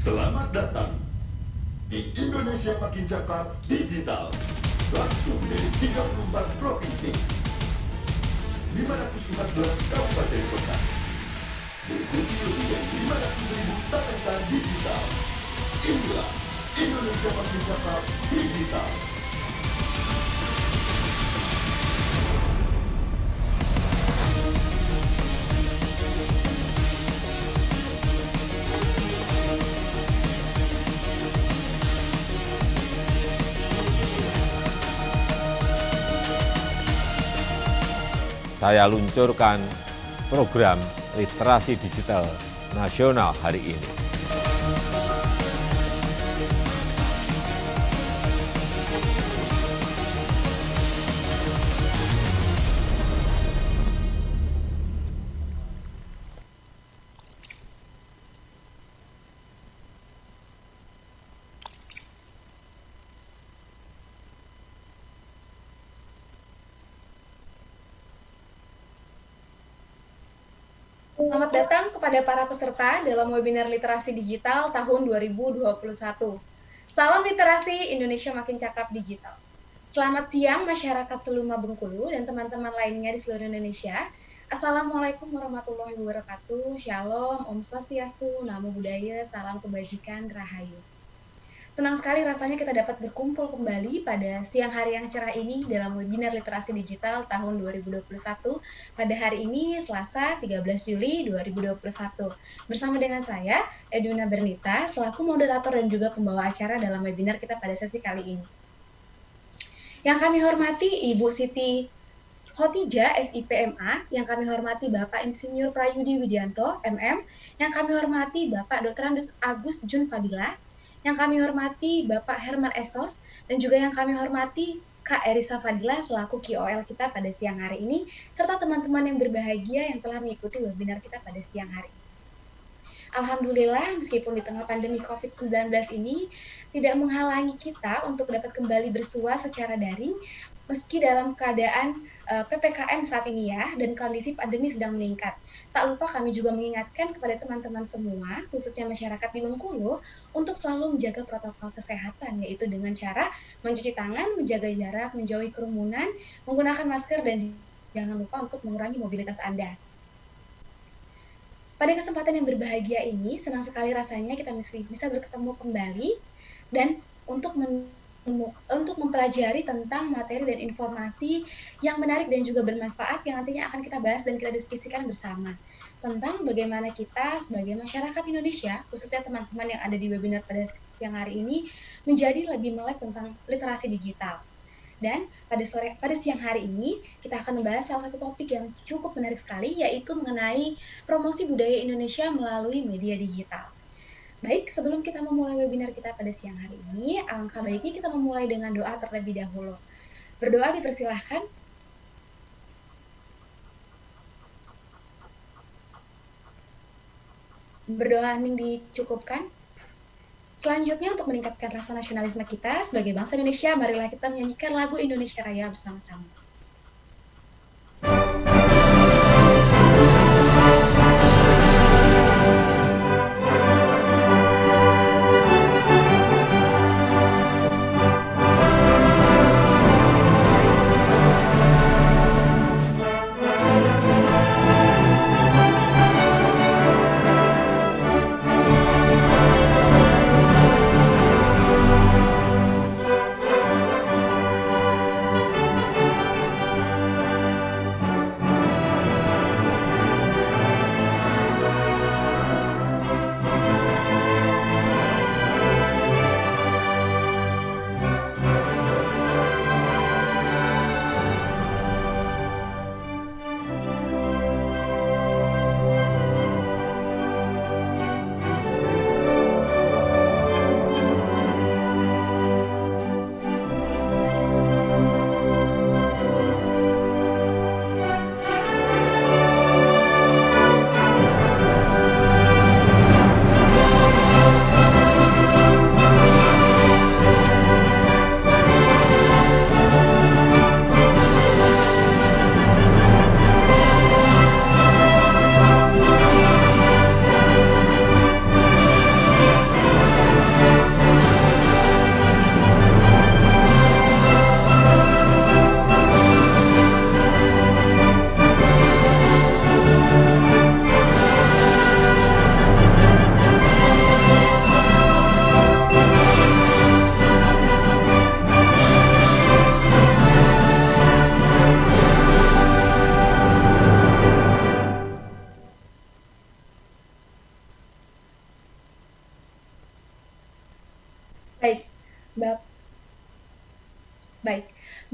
Selamat datang di Indonesia Makin Cakap Digital. Langsung dari 34 provinsi, 514 kabupaten kota. Diikuti lebih dari 500.000 talenta digital. Inilah Indonesia Makin Cakap Digital. Saya luncurkan program literasi digital nasional hari ini. Selamat datang kepada para peserta dalam webinar literasi digital tahun 2021. Salam literasi Indonesia Makin Cakap Digital. Selamat siang masyarakat Seluma Bengkulu dan teman-teman lainnya di seluruh Indonesia. Assalamualaikum warahmatullahi wabarakatuh. Shalom, Om Swastiastu, Namo Buddhaya, salam kebajikan, rahayu. Senang sekali rasanya kita dapat berkumpul kembali pada siang hari yang cerah ini dalam webinar literasi digital tahun 2021 pada hari ini Selasa 13 Juli 2021 bersama dengan saya Edwina Bernita selaku moderator dan juga pembawa acara dalam webinar kita pada sesi kali ini. Yang kami hormati Ibu Siti Khotijah SIPMA, yang kami hormati Bapak Insinyur Prayudi Widianto MM, yang kami hormati Bapak Dr. Andes Agus Jun Fadila, yang kami hormati Bapak Herman Esos, dan juga yang kami hormati Kak Erisa Fadila selaku KOL kita pada siang hari ini, serta teman-teman yang berbahagia yang telah mengikuti webinar kita pada siang hari ini. Alhamdulillah, meskipun di tengah pandemi COVID-19 ini tidak menghalangi kita untuk dapat kembali bersua secara daring, meski dalam keadaan PPKM saat ini ya, dan kondisi pandemi sedang meningkat. Tak lupa kami juga mengingatkan kepada teman-teman semua, khususnya masyarakat di Bengkulu, untuk selalu menjaga protokol kesehatan, yaitu dengan cara mencuci tangan, menjaga jarak, menjauhi kerumunan, menggunakan masker, dan jangan lupa untuk mengurangi mobilitas Anda. Pada kesempatan yang berbahagia ini, senang sekali rasanya kita bisa bertemu kembali, dan untuk mempelajari tentang materi dan informasi yang menarik dan juga bermanfaat yang nantinya akan kita bahas dan kita diskusikan bersama tentang bagaimana kita sebagai masyarakat Indonesia, khususnya teman-teman yang ada di webinar pada siang hari ini, menjadi lebih melek tentang literasi digital. Dan pada siang hari ini kita akan membahas salah satu topik yang cukup menarik sekali, yaitu mengenai promosi budaya Indonesia melalui media digital. Baik, sebelum kita memulai webinar kita pada siang hari ini, alangkah baiknya kita memulai dengan doa terlebih dahulu. Berdoa dipersilahkan. Berdoa hening dicukupkan. Selanjutnya, untuk meningkatkan rasa nasionalisme kita sebagai bangsa Indonesia, marilah kita menyanyikan lagu Indonesia Raya bersama-sama.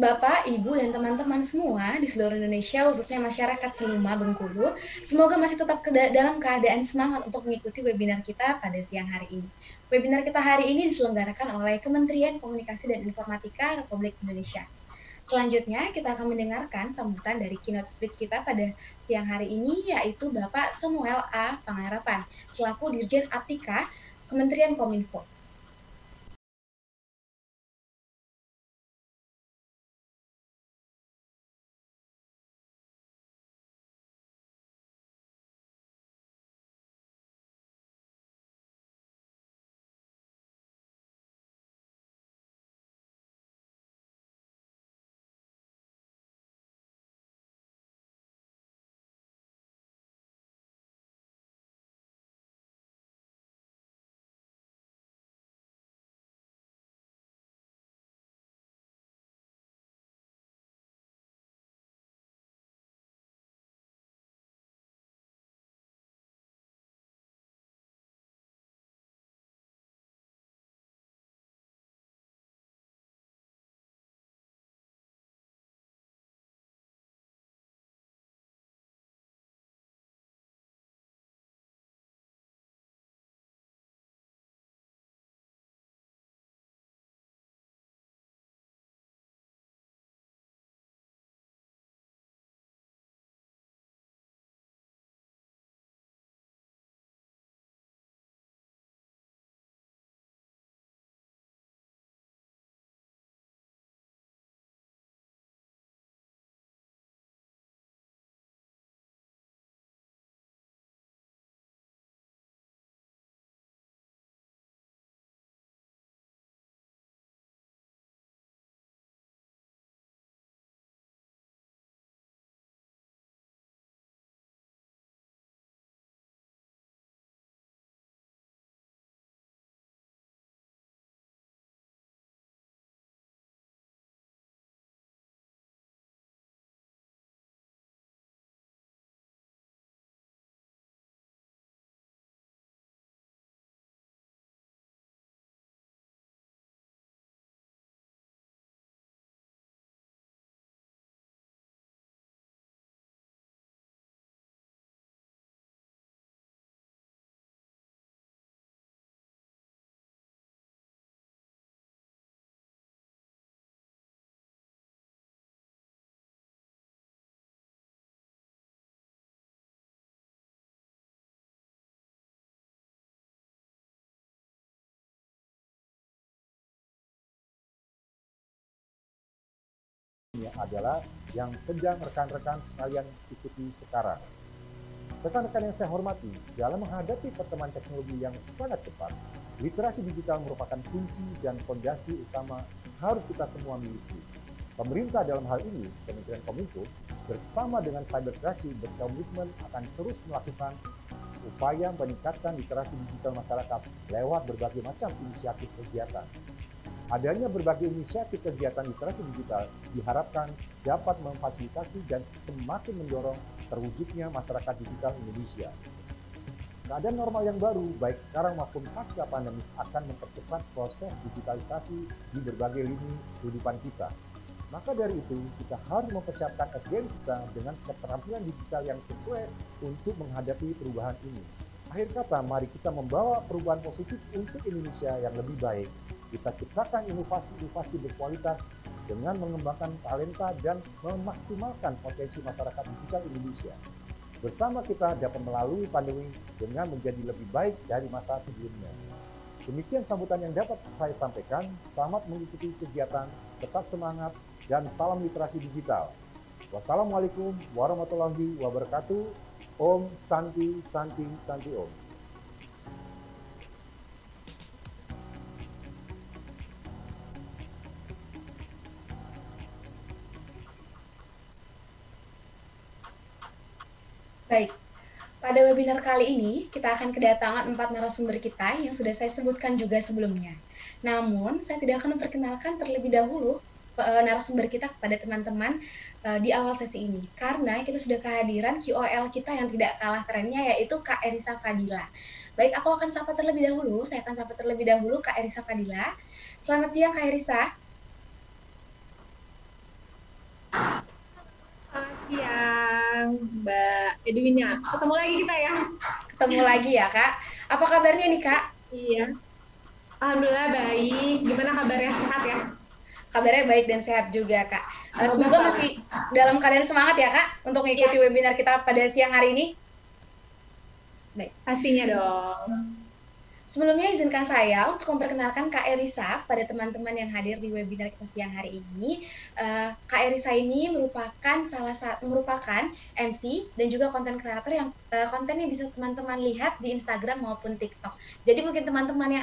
Bapak, Ibu, dan teman-teman semua di seluruh Indonesia, khususnya masyarakat Seluma Bengkulu, semoga masih tetap dalam keadaan semangat untuk mengikuti webinar kita pada siang hari ini. Webinar kita hari ini diselenggarakan oleh Kementerian Komunikasi dan Informatika Republik Indonesia. Selanjutnya, kita akan mendengarkan sambutan dari keynote speech kita pada siang hari ini, yaitu Bapak Samuel A. Pangharapan, selaku Dirjen Aptika, Kementerian Kominfo. Adalah yang sedang rekan-rekan sekalian ikuti sekarang. Rekan-rekan yang saya hormati, dalam menghadapi perkembangan teknologi yang sangat cepat, literasi digital merupakan kunci dan fondasi utama harus kita semua miliki. Pemerintah dalam hal ini, Kementerian Kominfo, bersama dengan Cybertrasi berkomitmen akan terus melakukan upaya meningkatkan literasi digital masyarakat lewat berbagai macam inisiatif kegiatan. Adanya berbagai inisiatif kegiatan literasi digital diharapkan dapat memfasilitasi dan semakin mendorong terwujudnya masyarakat digital Indonesia. Keadaan normal yang baru, baik sekarang maupun pasca pandemi, akan mempercepat proses digitalisasi di berbagai lini kehidupan kita. Maka dari itu, kita harus mempersiapkan SDM kita dengan keterampilan digital yang sesuai untuk menghadapi perubahan ini. Akhir kata, mari kita membawa perubahan positif untuk Indonesia yang lebih baik. Kita ciptakan inovasi-inovasi berkualitas dengan mengembangkan talenta dan memaksimalkan potensi masyarakat digital Indonesia. Bersama kita dapat melalui pandemi dengan menjadi lebih baik dari masa sebelumnya. Demikian sambutan yang dapat saya sampaikan. Selamat mengikuti kegiatan, tetap semangat, dan salam literasi digital. Wassalamualaikum warahmatullahi wabarakatuh. Om Santi Santi Santi Om. Baik, pada webinar kali ini kita akan kedatangan 4 narasumber kita yang sudah saya sebutkan juga sebelumnya. Namun, saya tidak akan memperkenalkan terlebih dahulu narasumber kita kepada teman-teman di awal sesi ini, karena kita sudah kehadiran QOL kita yang tidak kalah kerennya, yaitu Kak Erisa Fadila. Baik, aku akan sapa terlebih dahulu, Kak Erisa Fadila. Selamat siang, Kak Erisa. siang, Mbak Edwina. Ketemu lagi kita ya. Ketemu lagi ya, Kak. Apa kabarnya nih, Kak? Iya. Alhamdulillah baik. Gimana kabarnya? Sehat ya? Kabarnya baik dan sehat juga, Kak. Semoga Bagus, masih dalam keadaan semangat ya, Kak, untuk mengikuti webinar kita pada siang hari ini. Baik. Pastinya dong. Sebelumnya izinkan saya untuk memperkenalkan Kak Erisa pada teman-teman yang hadir di webinar kita siang hari ini. Kak Erisa ini merupakan MC dan juga konten kreator yang kontennya bisa teman-teman lihat di Instagram maupun TikTok. Jadi mungkin teman-teman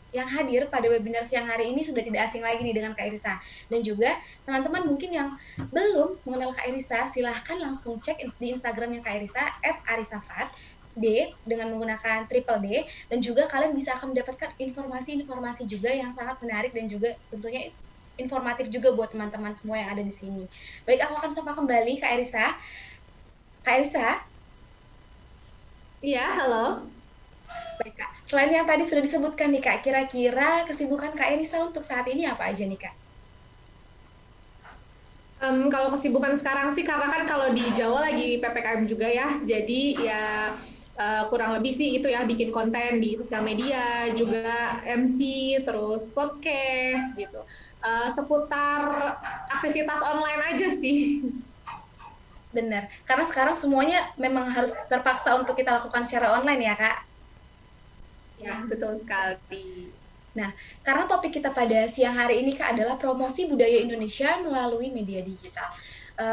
yang hadir pada webinar siang hari ini sudah tidak asing lagi nih dengan Kak Erisa. Dan juga teman-teman mungkin yang belum mengenal Kak Erisa, silahkan langsung cek di Instagramnya Kak Erisa @arisafat D dengan menggunakan triple D, dan juga kalian bisa akan mendapatkan informasi-informasi juga yang sangat menarik dan juga tentunya informatif juga buat teman-teman semua yang ada di sini. Baik, aku akan sapa kembali Kak Erisa. Kak Erisa? Iya, halo. Baik, Kak. Selain yang tadi sudah disebutkan nih, Kak, kira-kira kesibukan Kak Erisa untuk saat ini apa aja nih, Kak? Kalau kesibukan sekarang sih, karena kan kalau di Jawa lagi PPKM juga ya, jadi ya kurang lebih sih itu ya, bikin konten di sosial media, juga MC, terus podcast gitu. Seputar aktivitas online aja sih. Benar, karena sekarang semuanya memang harus terpaksa untuk kita lakukan secara online ya, Kak? Ya, betul sekali. Nah, karena topik kita pada siang hari ini, Kak, adalah promosi budaya Indonesia melalui media digital.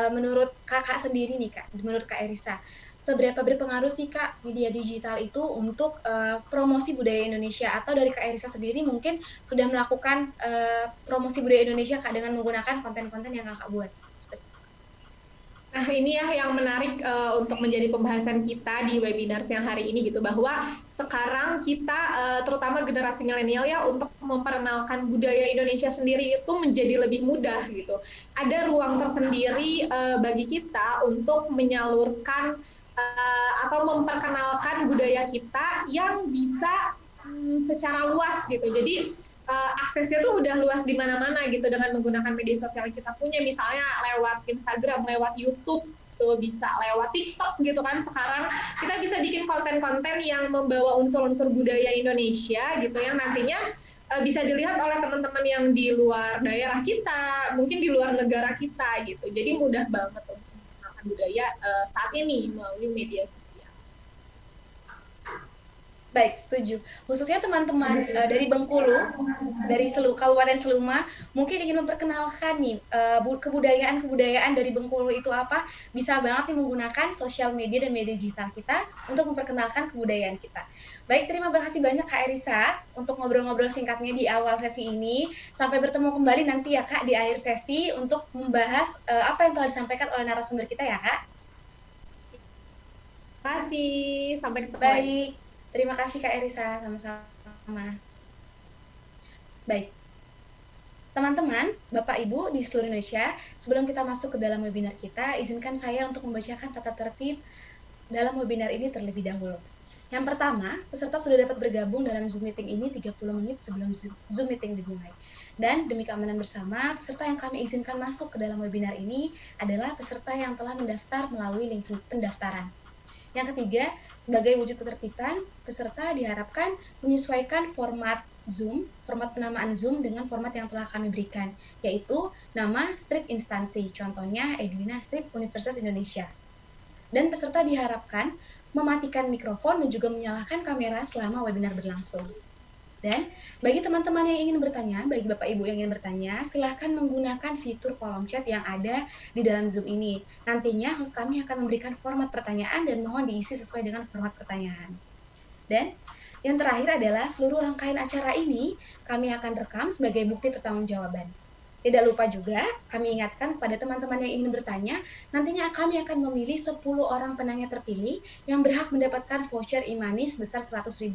Menurut Kakak sendiri nih, Kak, menurut Kak Erisa, seberapa berpengaruh sih, Kak, media digital itu untuk promosi budaya Indonesia? Atau dari Kak Erisa sendiri mungkin sudah melakukan promosi budaya Indonesia, Kak, dengan menggunakan konten-konten yang Kakak buat? Nah, ini ya yang menarik untuk menjadi pembahasan kita di webinar siang hari ini gitu, bahwa sekarang kita terutama generasi milenial ya, untuk memperkenalkan budaya Indonesia sendiri itu menjadi lebih mudah gitu. Ada ruang tersendiri bagi kita untuk menyalurkan atau memperkenalkan budaya kita yang bisa secara luas gitu. Jadi aksesnya tuh udah luas di mana-mana gitu dengan menggunakan media sosial yang kita punya, misalnya lewat Instagram, lewat YouTube, tuh bisa lewat TikTok gitu kan. Sekarang kita bisa bikin konten-konten yang membawa unsur-unsur budaya Indonesia gitu, yang nantinya bisa dilihat oleh teman-teman yang di luar daerah kita, mungkin di luar negara kita gitu. Jadi mudah banget untuk mengenalkan budaya saat ini melalui media sosial. Baik, setuju. Khususnya teman-teman dari Bengkulu, dari Kabupaten Seluma, mungkin ingin memperkenalkan nih kebudayaan dari Bengkulu itu apa, bisa banget nih menggunakan sosial media dan media digital kita untuk memperkenalkan kebudayaan kita. Baik, terima kasih banyak Kak Erisa untuk ngobrol-ngobrol singkatnya di awal sesi ini. Sampai bertemu kembali nanti ya, Kak, di akhir sesi untuk membahas apa yang telah disampaikan oleh narasumber kita ya, Kak. Terima kasih, sampai ketemu. Baik. Terima kasih Kak Erisa, sama-sama. Baik, teman-teman, Bapak Ibu di seluruh Indonesia, sebelum kita masuk ke dalam webinar kita, izinkan saya untuk membacakan tata tertib dalam webinar ini terlebih dahulu. Yang pertama, peserta sudah dapat bergabung dalam Zoom meeting ini 30 menit sebelum Zoom meeting dimulai. Dan demi keamanan bersama, peserta yang kami izinkan masuk ke dalam webinar ini adalah peserta yang telah mendaftar melalui link pendaftaran. Yang ketiga, sebagai wujud ketertiban, peserta diharapkan menyesuaikan format Zoom, format penamaan Zoom dengan format yang telah kami berikan, yaitu nama strip instansi, contohnya Edwina Strip Universitas Indonesia. Dan peserta diharapkan mematikan mikrofon dan juga menyalakan kamera selama webinar berlangsung. Dan bagi teman-teman yang ingin bertanya, bagi Bapak Ibu yang ingin bertanya, silahkan menggunakan fitur kolom chat yang ada di dalam Zoom ini. Nantinya host kami akan memberikan format pertanyaan dan mohon diisi sesuai dengan format pertanyaan. Dan yang terakhir adalah seluruh rangkaian acara ini kami akan rekam sebagai bukti pertanggungjawaban. Tidak lupa juga, kami ingatkan kepada teman-teman yang ingin bertanya, nantinya kami akan memilih 10 orang penanya terpilih yang berhak mendapatkan voucher e-money sebesar Rp100.000.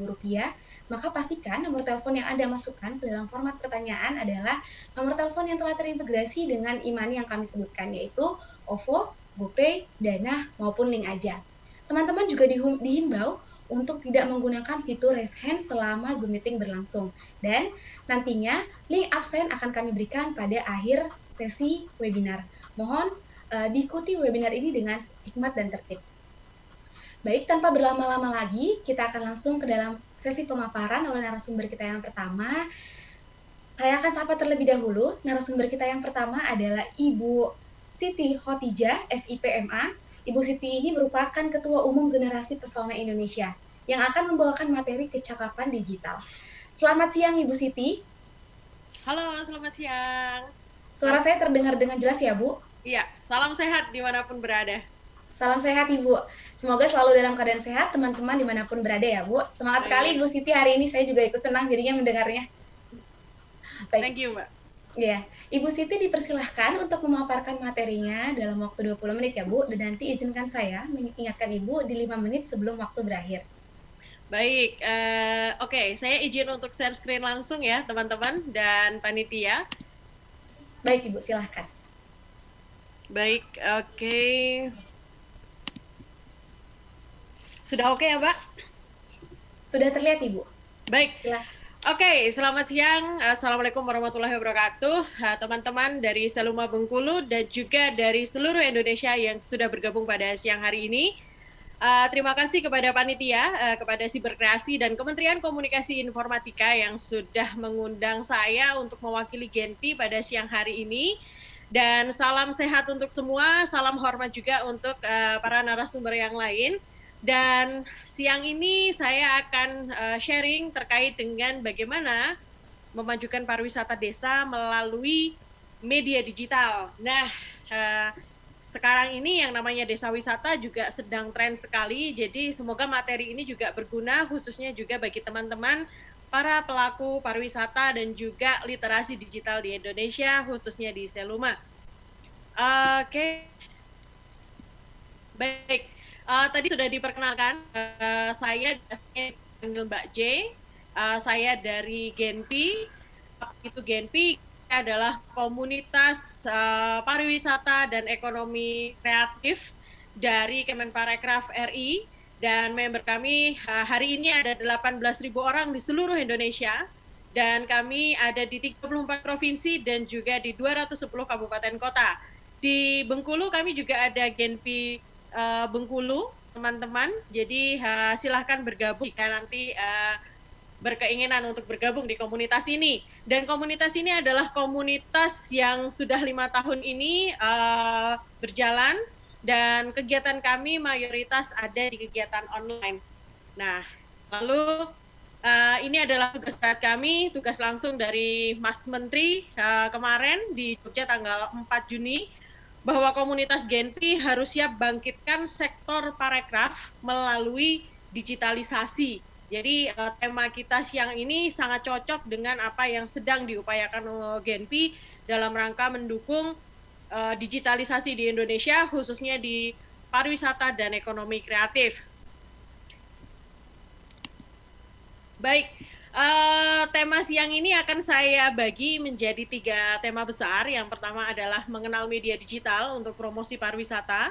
Maka pastikan nomor telepon yang Anda masukkan ke dalam format pertanyaan adalah nomor telepon yang telah terintegrasi dengan e-money yang kami sebutkan, yaitu OVO, GoPay, Dana, maupun link aja. Teman-teman juga dihimbau untuk tidak menggunakan fitur raise hand selama Zoom meeting berlangsung. Dan nantinya link absen akan kami berikan pada akhir sesi webinar. Mohon diikuti webinar ini dengan hikmat dan tertib. Baik, tanpa berlama-lama lagi, kita akan langsung ke dalam sesi pemaparan oleh narasumber kita yang pertama. Saya akan sapa terlebih dahulu. Narasumber kita yang pertama adalah Ibu Siti Khotijah, SIPMA. Ibu Siti ini merupakan Ketua Umum Generasi Pesona Indonesia yang akan membawakan materi kecakapan digital. Selamat siang, Ibu Siti. Halo, selamat siang. Suara saya terdengar dengan jelas ya, Bu? Iya, salam sehat dimanapun berada. Salam sehat, Ibu. Semoga selalu dalam keadaan sehat, teman-teman dimanapun berada ya, Bu. Semangat sekali, Ibu Siti, hari ini saya juga ikut senang jadinya mendengarnya. Baik. Thank you, Mbak. Ya, Ibu Siti dipersilahkan untuk memaparkan materinya dalam waktu 20 menit ya, Bu. Dan nanti izinkan saya mengingatkan Ibu di 5 menit sebelum waktu berakhir. Baik, oke, saya izin untuk share screen langsung ya, teman-teman dan panitia. Baik, Ibu, silahkan. Baik, oke. Sudah oke ya, Mbak? Sudah terlihat, Ibu? Baik. Silahkan. Oke, selamat siang. Assalamualaikum warahmatullahi wabarakatuh. Teman-teman dari Seluma Bengkulu dan juga dari seluruh Indonesia yang sudah bergabung pada siang hari ini. Terima kasih kepada panitia, kepada Siberkreasi dan Kementerian Komunikasi Informatika yang sudah mengundang saya untuk mewakili Genpi pada siang hari ini. Dan salam sehat untuk semua, salam hormat juga untuk para narasumber yang lain. Dan siang ini saya akan sharing terkait dengan bagaimana memajukan pariwisata desa melalui media digital. Nah, sekarang ini yang namanya desa wisata juga sedang tren sekali, jadi semoga materi ini juga berguna khususnya juga bagi teman-teman para pelaku pariwisata dan juga literasi digital di Indonesia, khususnya di Seluma. Oke. Baik, tadi sudah diperkenalkan, saya dipanggil Mbak J, saya dari Genpi. Itu Genpi adalah komunitas pariwisata dan ekonomi kreatif dari Kemenparekraf RI, dan member kami hari ini ada 18.000 orang di seluruh Indonesia, dan kami ada di 34 provinsi dan juga di 210 kabupaten kota. Di Bengkulu kami juga ada Genpi Bengkulu, teman-teman, jadi silahkan bergabung jika nanti berkeinginan untuk bergabung di komunitas ini. Dan komunitas ini adalah komunitas yang sudah 5 tahun ini berjalan, dan kegiatan kami mayoritas ada di kegiatan online. Nah, lalu ini adalah tugas berat kami, tugas langsung dari Mas Menteri kemarin di Jogja tanggal 4 Juni, bahwa komunitas Genpi harus siap bangkitkan sektor parekraf melalui digitalisasi. Jadi tema kita siang ini sangat cocok dengan apa yang sedang diupayakan Genpi dalam rangka mendukung digitalisasi di Indonesia, khususnya di pariwisata dan ekonomi kreatif. Baik, tema siang ini akan saya bagi menjadi 3 tema besar. Yang pertama adalah mengenal media digital untuk promosi pariwisata.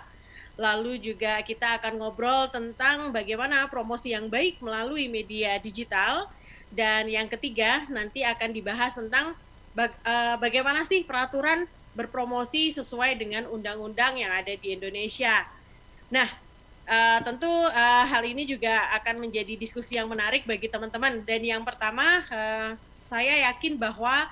Lalu juga kita akan ngobrol tentang bagaimana promosi yang baik melalui media digital. Dan yang ketiga nanti akan dibahas tentang bagaimana sih peraturan berpromosi sesuai dengan undang-undang yang ada di Indonesia. Nah, tentu hal ini juga akan menjadi diskusi yang menarik bagi teman-teman. Dan yang pertama, saya yakin bahwa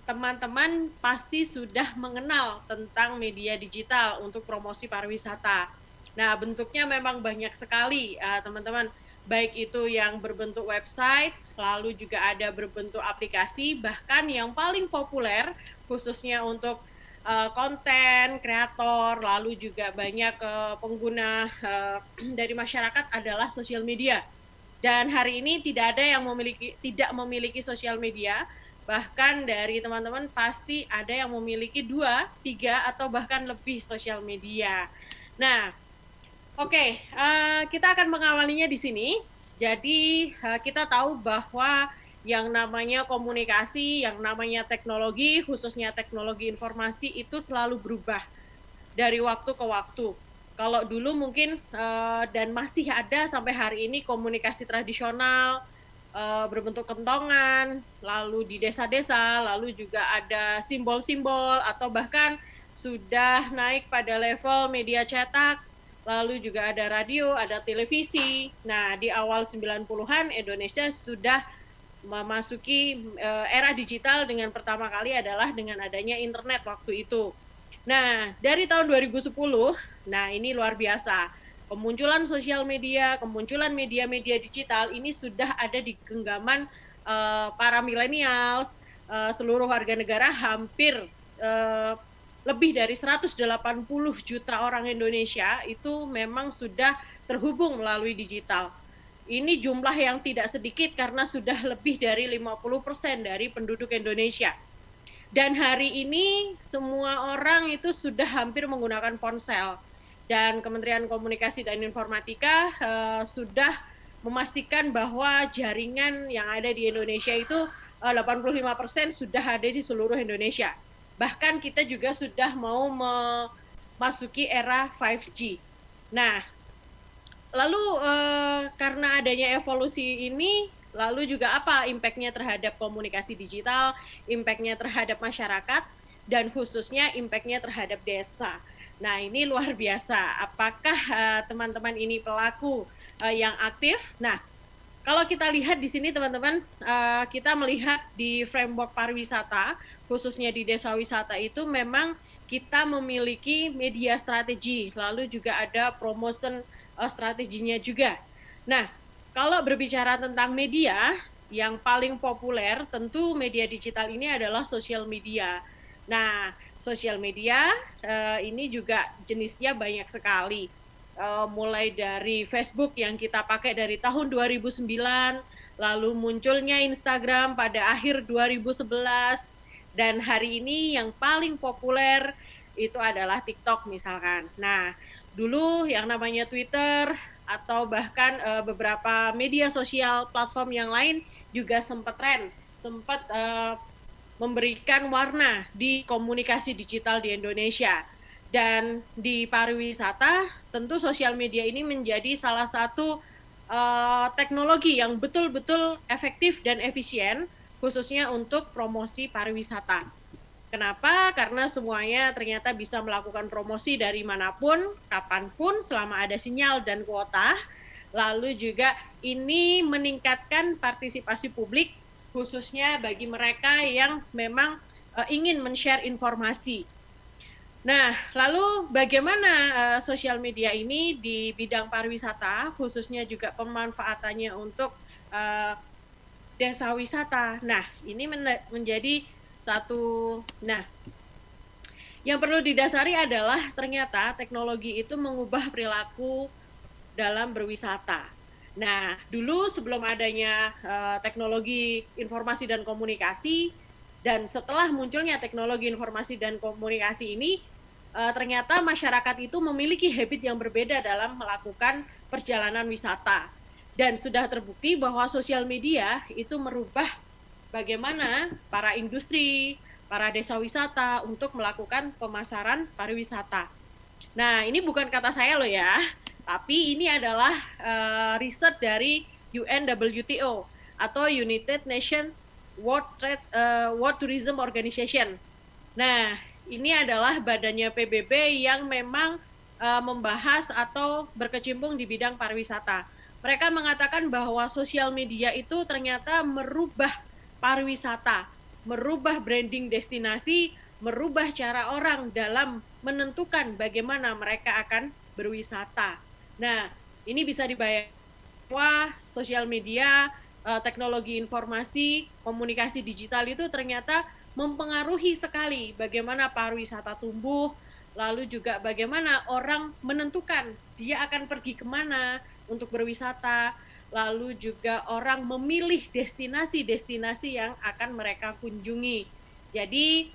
teman-teman pasti sudah mengenal tentang media digital untuk promosi pariwisata. Nah, bentuknya memang banyak sekali, teman-teman. Baik itu yang berbentuk website, lalu juga ada berbentuk aplikasi, bahkan yang paling populer khususnya untuk konten, kreator, lalu juga banyak pengguna dari masyarakat adalah sosial media. Dan hari ini tidak ada yang tidak memiliki sosial media. Bahkan dari teman-teman pasti ada yang memiliki 2, 3, atau bahkan lebih sosial media. Nah, oke, kita akan mengawalinya di sini. Jadi kita tahu bahwa yang namanya komunikasi, yang namanya teknologi, khususnya teknologi informasi itu selalu berubah dari waktu ke waktu. Kalau dulu mungkin dan masih ada sampai hari ini komunikasi tradisional, berbentuk kentongan, lalu di desa-desa, lalu juga ada simbol-simbol atau bahkan sudah naik pada level media cetak, lalu juga ada radio, ada televisi. Nah, di awal 90-an Indonesia sudah memasuki era digital dengan pertama kali adalah dengan adanya internet waktu itu. Nah, dari tahun 2010, nah ini luar biasa. Kemunculan sosial media, kemunculan media-media digital ini sudah ada di genggaman para milenials, seluruh warga negara, hampir lebih dari 180 juta orang Indonesia itu memang sudah terhubung melalui digital. Ini jumlah yang tidak sedikit karena sudah lebih dari 50% dari penduduk Indonesia. Dan hari ini semua orang itu sudah hampir menggunakan ponsel. Dan Kementerian Komunikasi dan Informatika sudah memastikan bahwa jaringan yang ada di Indonesia itu 85% sudah ada di seluruh Indonesia. Bahkan kita juga sudah mau memasuki era 5G. Nah, lalu karena adanya evolusi ini, lalu juga apa impact-nya terhadap komunikasi digital, impact-nya terhadap masyarakat, dan khususnya impact-nya terhadap desa. Nah, ini luar biasa. Apakah teman-teman ini pelaku yang aktif? Nah, kalau kita lihat di sini teman-teman, kita melihat di framework pariwisata, khususnya di desa wisata itu memang kita memiliki media strategi, lalu juga ada promotion strateginya juga. Nah, kalau berbicara tentang media, yang paling populer tentu media digital ini adalah sosial media. Nah, sosial media ini juga jenisnya banyak sekali. Mulai dari Facebook yang kita pakai dari tahun 2009, lalu munculnya Instagram pada akhir 2011, dan hari ini yang paling populer itu adalah TikTok misalkan. Nah, dulu yang namanya Twitter atau bahkan beberapa media sosial platform yang lain juga sempat tren, sempat memberikan warna di komunikasi digital di Indonesia. Dan di pariwisata, tentu sosial media ini menjadi salah satu teknologi yang betul-betul efektif dan efisien, khususnya untuk promosi pariwisata. Kenapa? Karena semuanya ternyata bisa melakukan promosi dari manapun, kapanpun, selama ada sinyal dan kuota. Lalu juga ini meningkatkan partisipasi publik, khususnya bagi mereka yang memang ingin men-share informasi. Nah, lalu bagaimana sosial media ini di bidang pariwisata, khususnya juga pemanfaatannya untuk desa wisata. Nah, ini menjadi satu, yang perlu didasari adalah ternyata teknologi itu mengubah perilaku dalam berwisata. Nah, dulu sebelum adanya teknologi informasi dan komunikasi, dan setelah munculnya teknologi informasi dan komunikasi ini, ternyata masyarakat itu memiliki habit yang berbeda dalam melakukan perjalanan wisata. Dan sudah terbukti bahwa sosial media itu merubah bagaimana para industri, para desa wisata untuk melakukan pemasaran pariwisata. Nah, ini bukan kata saya loh ya, tapi ini adalah riset dari UNWTO atau United Nations World Tourism Organization. Nah, ini adalah badannya PBB yang memang membahas atau berkecimpung di bidang pariwisata. Mereka mengatakan bahwa sosial media itu ternyata merubah pariwisata, merubah branding destinasi, merubah cara orang dalam menentukan bagaimana mereka akan berwisata. Nah, ini bisa dibayangkan bahwa sosial media, teknologi informasi, komunikasi digital itu ternyata mempengaruhi sekali bagaimana pariwisata tumbuh, lalu juga bagaimana orang menentukan dia akan pergi kemana untuk berwisata, lalu juga orang memilih destinasi-destinasi yang akan mereka kunjungi. Jadi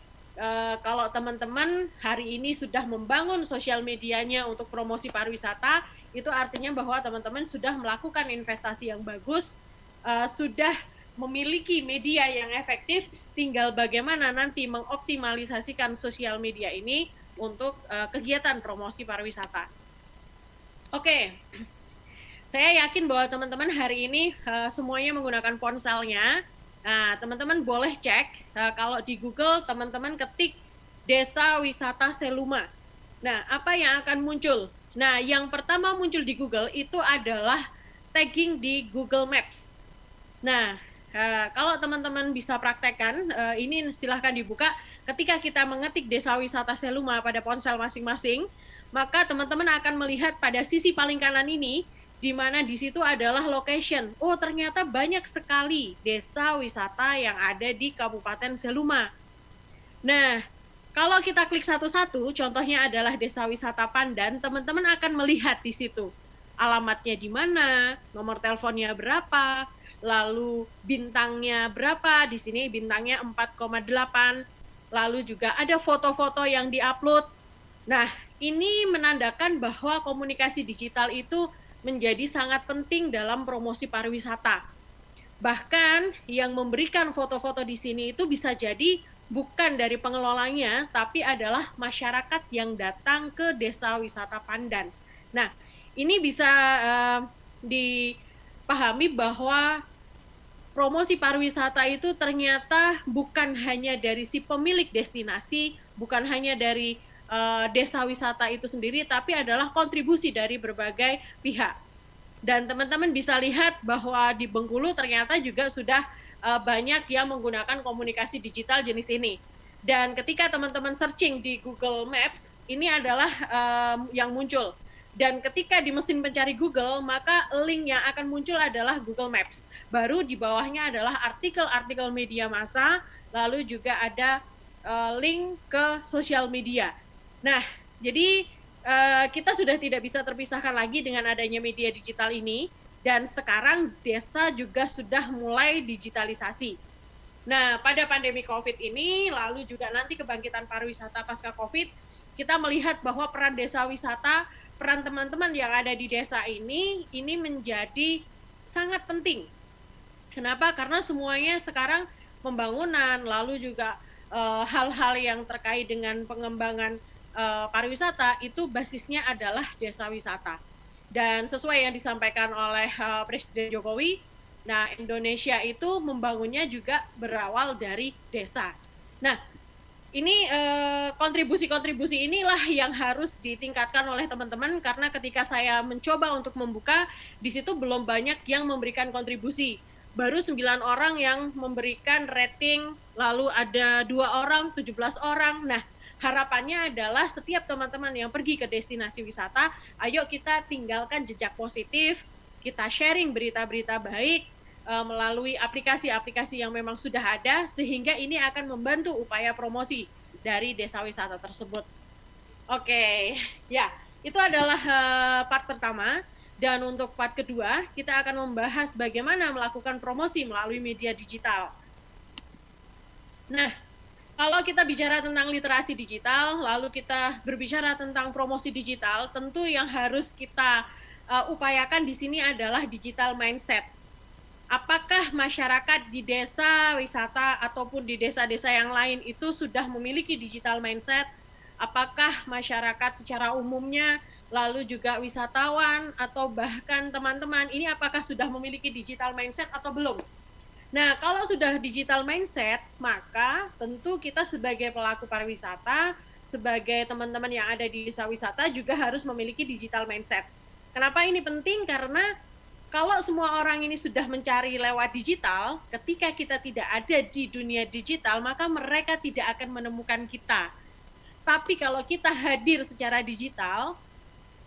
kalau teman-teman hari ini sudah membangun sosial medianya untuk promosi pariwisata, itu artinya bahwa teman-teman sudah melakukan investasi yang bagus, sudah memiliki media yang efektif, tinggal bagaimana nanti mengoptimalisasikan sosial media ini untuk kegiatan promosi pariwisata. Oke. Saya yakin bahwa teman-teman hari ini semuanya menggunakan ponselnya. Nah, teman-teman boleh cek kalau di Google teman-teman ketik Desa Wisata Seluma. Nah, apa yang akan muncul? Nah, yang pertama muncul di Google itu adalah tagging di Google Maps. Nah, kalau teman-teman bisa praktekkan, ini silahkan dibuka. Ketika kita mengetik Desa Wisata Seluma pada ponsel masing-masing, maka teman-teman akan melihat pada sisi paling kanan ini, di mana di situ adalah location. Oh, ternyata banyak sekali desa wisata yang ada di Kabupaten Seluma. Nah, kalau kita klik satu-satu, contohnya adalah Desa Wisata Pandan, teman-teman akan melihat di situ alamatnya di mana, nomor teleponnya berapa, lalu bintangnya berapa. Di sini bintangnya 4,8. Lalu juga ada foto-foto yang diupload. Nah, ini menandakan bahwa komunikasi digital itu menjadi sangat penting dalam promosi pariwisata. Bahkan yang memberikan foto-foto di sini itu bisa jadi bukan dari pengelolanya, tapi adalah masyarakat yang datang ke Desa Wisata Pandan. Nah, ini bisa dipahami bahwa promosi pariwisata itu ternyata bukan hanya dari si pemilik destinasi, bukan hanya dari desa wisata itu sendiri, tapi adalah kontribusi dari berbagai pihak. Dan teman-teman bisa lihat bahwa di Bengkulu ternyata juga sudah banyak yang menggunakan komunikasi digital jenis ini. Dan ketika teman-teman searching di Google Maps, ini adalah yang muncul. Dan ketika di mesin pencari Google, maka link yang akan muncul adalah Google Maps. Baru di bawahnya adalah artikel-artikel media massa, lalu juga ada link ke sosial media. Nah, jadi kita sudah tidak bisa terpisahkan lagi dengan adanya media digital ini, dan sekarang desa juga sudah mulai digitalisasi. Nah, pada pandemi COVID ini, lalu juga nanti kebangkitan pariwisata pasca COVID, kita melihat bahwa peran desa wisata, peran teman-teman yang ada di desa ini menjadi sangat penting. Kenapa? Karena semuanya sekarang pembangunan, lalu juga hal-hal yang terkait dengan pengembangan pariwisata itu basisnya adalah desa wisata. Dan sesuai yang disampaikan oleh Presiden Jokowi, nah Indonesia itu membangunnya juga berawal dari desa. Nah, ini kontribusi-kontribusi inilah yang harus ditingkatkan oleh teman-teman, karena ketika saya mencoba untuk membuka, di situ belum banyak yang memberikan kontribusi. Baru 9 orang yang memberikan rating, lalu ada 2 orang, 17 orang. Nah, harapannya adalah setiap teman-teman yang pergi ke destinasi wisata, ayo kita tinggalkan jejak positif, kita sharing berita-berita baik melalui aplikasi-aplikasi yang memang sudah ada, sehingga ini akan membantu upaya promosi dari desa wisata tersebut. Oke, ya, itu adalah part pertama. Dan untuk part kedua, kita akan membahas bagaimana melakukan promosi melalui media digital. Nah, kalau kita bicara tentang literasi digital, lalu kita berbicara tentang promosi digital, tentu yang harus kita upayakan di sini adalah digital mindset. Apakah masyarakat di desa wisata ataupun di desa-desa yang lain itu sudah memiliki digital mindset? Apakah masyarakat secara umumnya, lalu juga wisatawan atau bahkan teman-teman ini apakah sudah memiliki digital mindset atau belum? Nah, kalau sudah digital mindset, maka tentu kita sebagai pelaku pariwisata, sebagai teman-teman yang ada di desa wisata juga harus memiliki digital mindset. Kenapa ini penting? Karena kalau semua orang ini sudah mencari lewat digital, ketika kita tidak ada di dunia digital, maka mereka tidak akan menemukan kita. Tapi kalau kita hadir secara digital,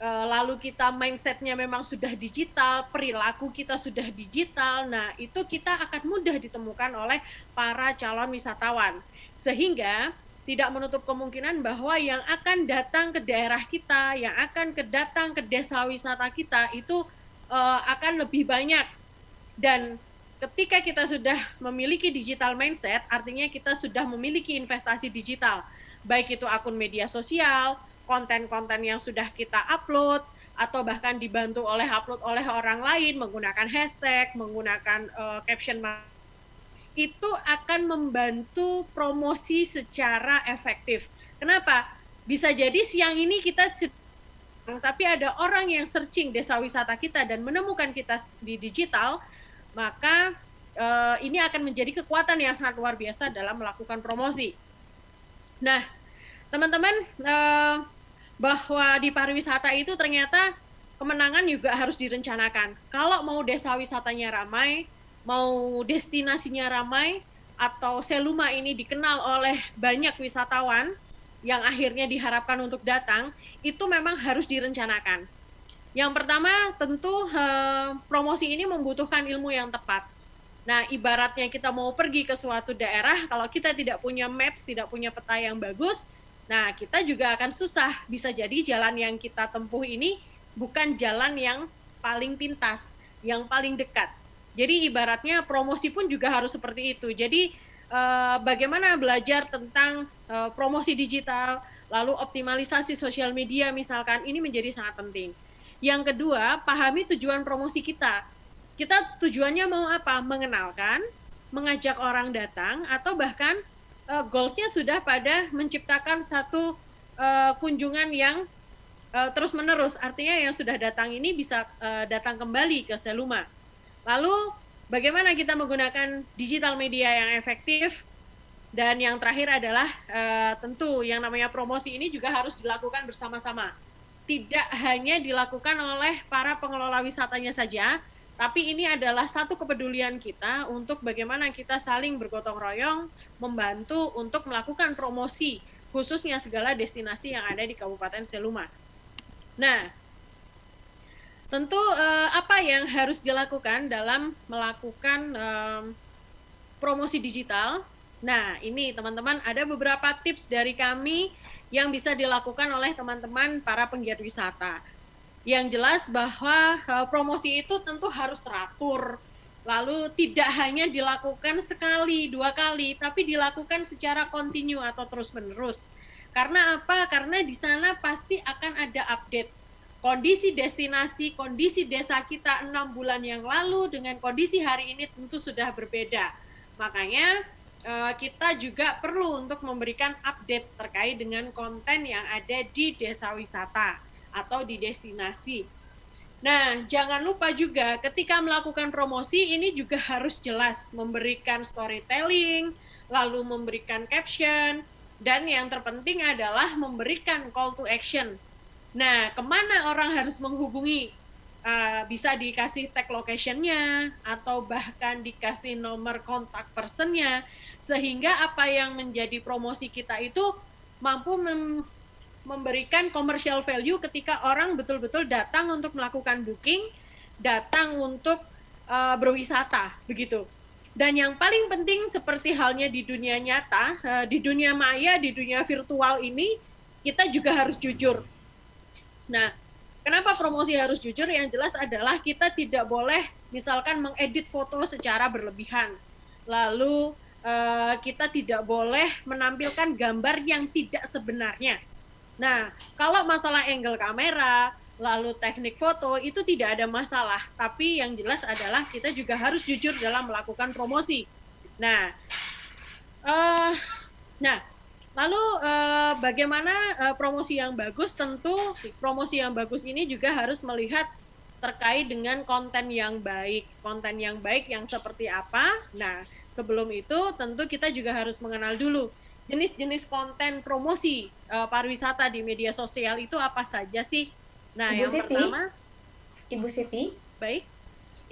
lalu kita mindsetnya memang sudah digital, perilaku kita sudah digital, nah itu kita akan mudah ditemukan oleh para calon wisatawan. Sehingga tidak menutup kemungkinan bahwa yang akan datang ke daerah kita, yang akan datang ke desa wisata kita itu akan lebih banyak. Dan ketika kita sudah memiliki digital mindset, artinya kita sudah memiliki investasi digital, baik itu akun media sosial, konten-konten yang sudah kita upload, atau bahkan dibantu upload oleh orang lain menggunakan hashtag, menggunakan caption, itu akan membantu promosi secara efektif. Kenapa? Bisa jadi siang ini kita tapi ada orang yang searching desa wisata kita dan menemukan kita di digital, maka ini akan menjadi kekuatan yang sangat luar biasa dalam melakukan promosi. Nah, teman-teman, bahwa di pariwisata itu ternyata kemenangan juga harus direncanakan. Kalau mau desa wisatanya ramai, mau destinasinya ramai, atau Seluma ini dikenal oleh banyak wisatawan yang akhirnya diharapkan untuk datang, itu memang harus direncanakan. Yang pertama, tentu promosi ini membutuhkan ilmu yang tepat. Nah, ibaratnya kita mau pergi ke suatu daerah, kalau kita tidak punya maps, tidak punya peta yang bagus, nah kita juga akan susah. Bisa jadi jalan yang kita tempuh ini bukan jalan yang paling pintas, yang paling dekat. Jadi ibaratnya promosi pun juga harus seperti itu. Jadi bagaimana belajar tentang promosi digital, lalu optimalisasi sosial media misalkan, ini menjadi sangat penting. Yang kedua, pahami tujuan promosi kita. Kita tujuannya mau apa? Mengenalkan, mengajak orang datang, atau bahkan goals-nya sudah pada menciptakan satu kunjungan yang terus-menerus. Artinya yang sudah datang ini bisa datang kembali ke Seluma. Lalu bagaimana kita menggunakan digital media yang efektif? Dan yang terakhir adalah tentu yang namanya promosi ini juga harus dilakukan bersama-sama. Tidak hanya dilakukan oleh para pengelola wisatanya saja, tapi ini adalah satu kepedulian kita untuk bagaimana kita saling bergotong royong, membantu untuk melakukan promosi, khususnya segala destinasi yang ada di Kabupaten Seluma. Nah, tentu apa yang harus dilakukan dalam melakukan promosi digital? Nah, ini teman-teman ada beberapa tips dari kami yang bisa dilakukan oleh teman-teman para penggiat wisata. Yang jelas bahwa promosi itu tentu harus teratur, lalu tidak hanya dilakukan sekali, 2 kali, tapi dilakukan secara kontinu atau terus-menerus. Karena apa? Karena di sana pasti akan ada update. Kondisi destinasi, kondisi desa kita 6 bulan yang lalu dengan kondisi hari ini tentu sudah berbeda. Makanya kita juga perlu untuk memberikan update terkait dengan konten yang ada di desa wisata atau di destinasi. Nah, jangan lupa juga ketika melakukan promosi ini juga harus jelas memberikan storytelling, lalu memberikan caption, dan yang terpenting adalah memberikan call to action. Nah, kemana orang harus menghubungi? Bisa dikasih tag location-nya, atau bahkan dikasih nomor kontak person-nya, sehingga apa yang menjadi promosi kita itu mampu memberikan commercial value ketika orang betul-betul datang untuk melakukan booking, datang untuk berwisata, begitu. Dan yang paling penting seperti halnya di dunia nyata, di dunia maya, di dunia virtual ini, kita juga harus jujur. Nah, kenapa promosi harus jujur? Yang jelas adalah kita tidak boleh misalkan mengedit foto secara berlebihan. Lalu kita tidak boleh menampilkan gambar yang tidak sebenarnya. Nah, kalau masalah angle kamera, lalu teknik foto, itu tidak ada masalah. Tapi yang jelas adalah kita juga harus jujur dalam melakukan promosi. Nah, lalu bagaimana promosi yang bagus? Tentu promosi yang bagus ini juga harus melihat terkait dengan konten yang baik. Konten yang baik yang seperti apa? Nah, sebelum itu tentu kita juga harus mengenal dulu jenis-jenis konten promosi pariwisata di media sosial itu apa saja sih? Nah, Ibu yang Siti, pertama, Ibu Siti, baik.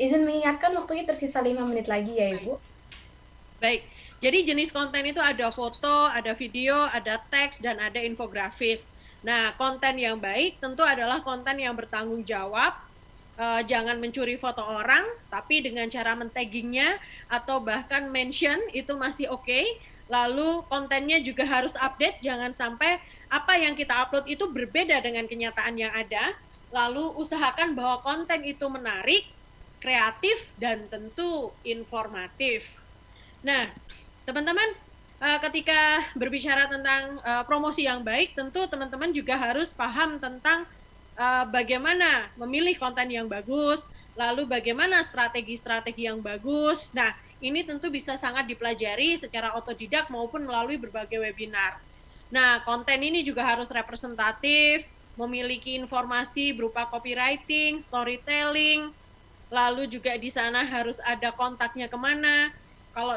izin mengingatkan waktunya tersisa 5 menit lagi ya Ibu. Baik, jadi jenis konten itu ada foto, ada video, ada teks, dan ada infografis. Nah, konten yang baik tentu adalah konten yang bertanggung jawab, jangan mencuri foto orang, tapi dengan cara men-taggingnya atau bahkan mention itu masih oke. Lalu kontennya juga harus update, jangan sampai apa yang kita upload itu berbeda dengan kenyataan yang ada. Lalu usahakan bahwa konten itu menarik, kreatif, dan tentu informatif. Nah, teman-teman, ketika berbicara tentang promosi yang baik, tentu teman-teman juga harus paham tentang bagaimana memilih konten yang bagus, lalu bagaimana strategi-strategi yang bagus. Nah, ini tentu bisa sangat dipelajari secara otodidak maupun melalui berbagai webinar. Nah, konten ini juga harus representatif, memiliki informasi berupa copywriting, storytelling, lalu juga di sana harus ada kontaknya kemana.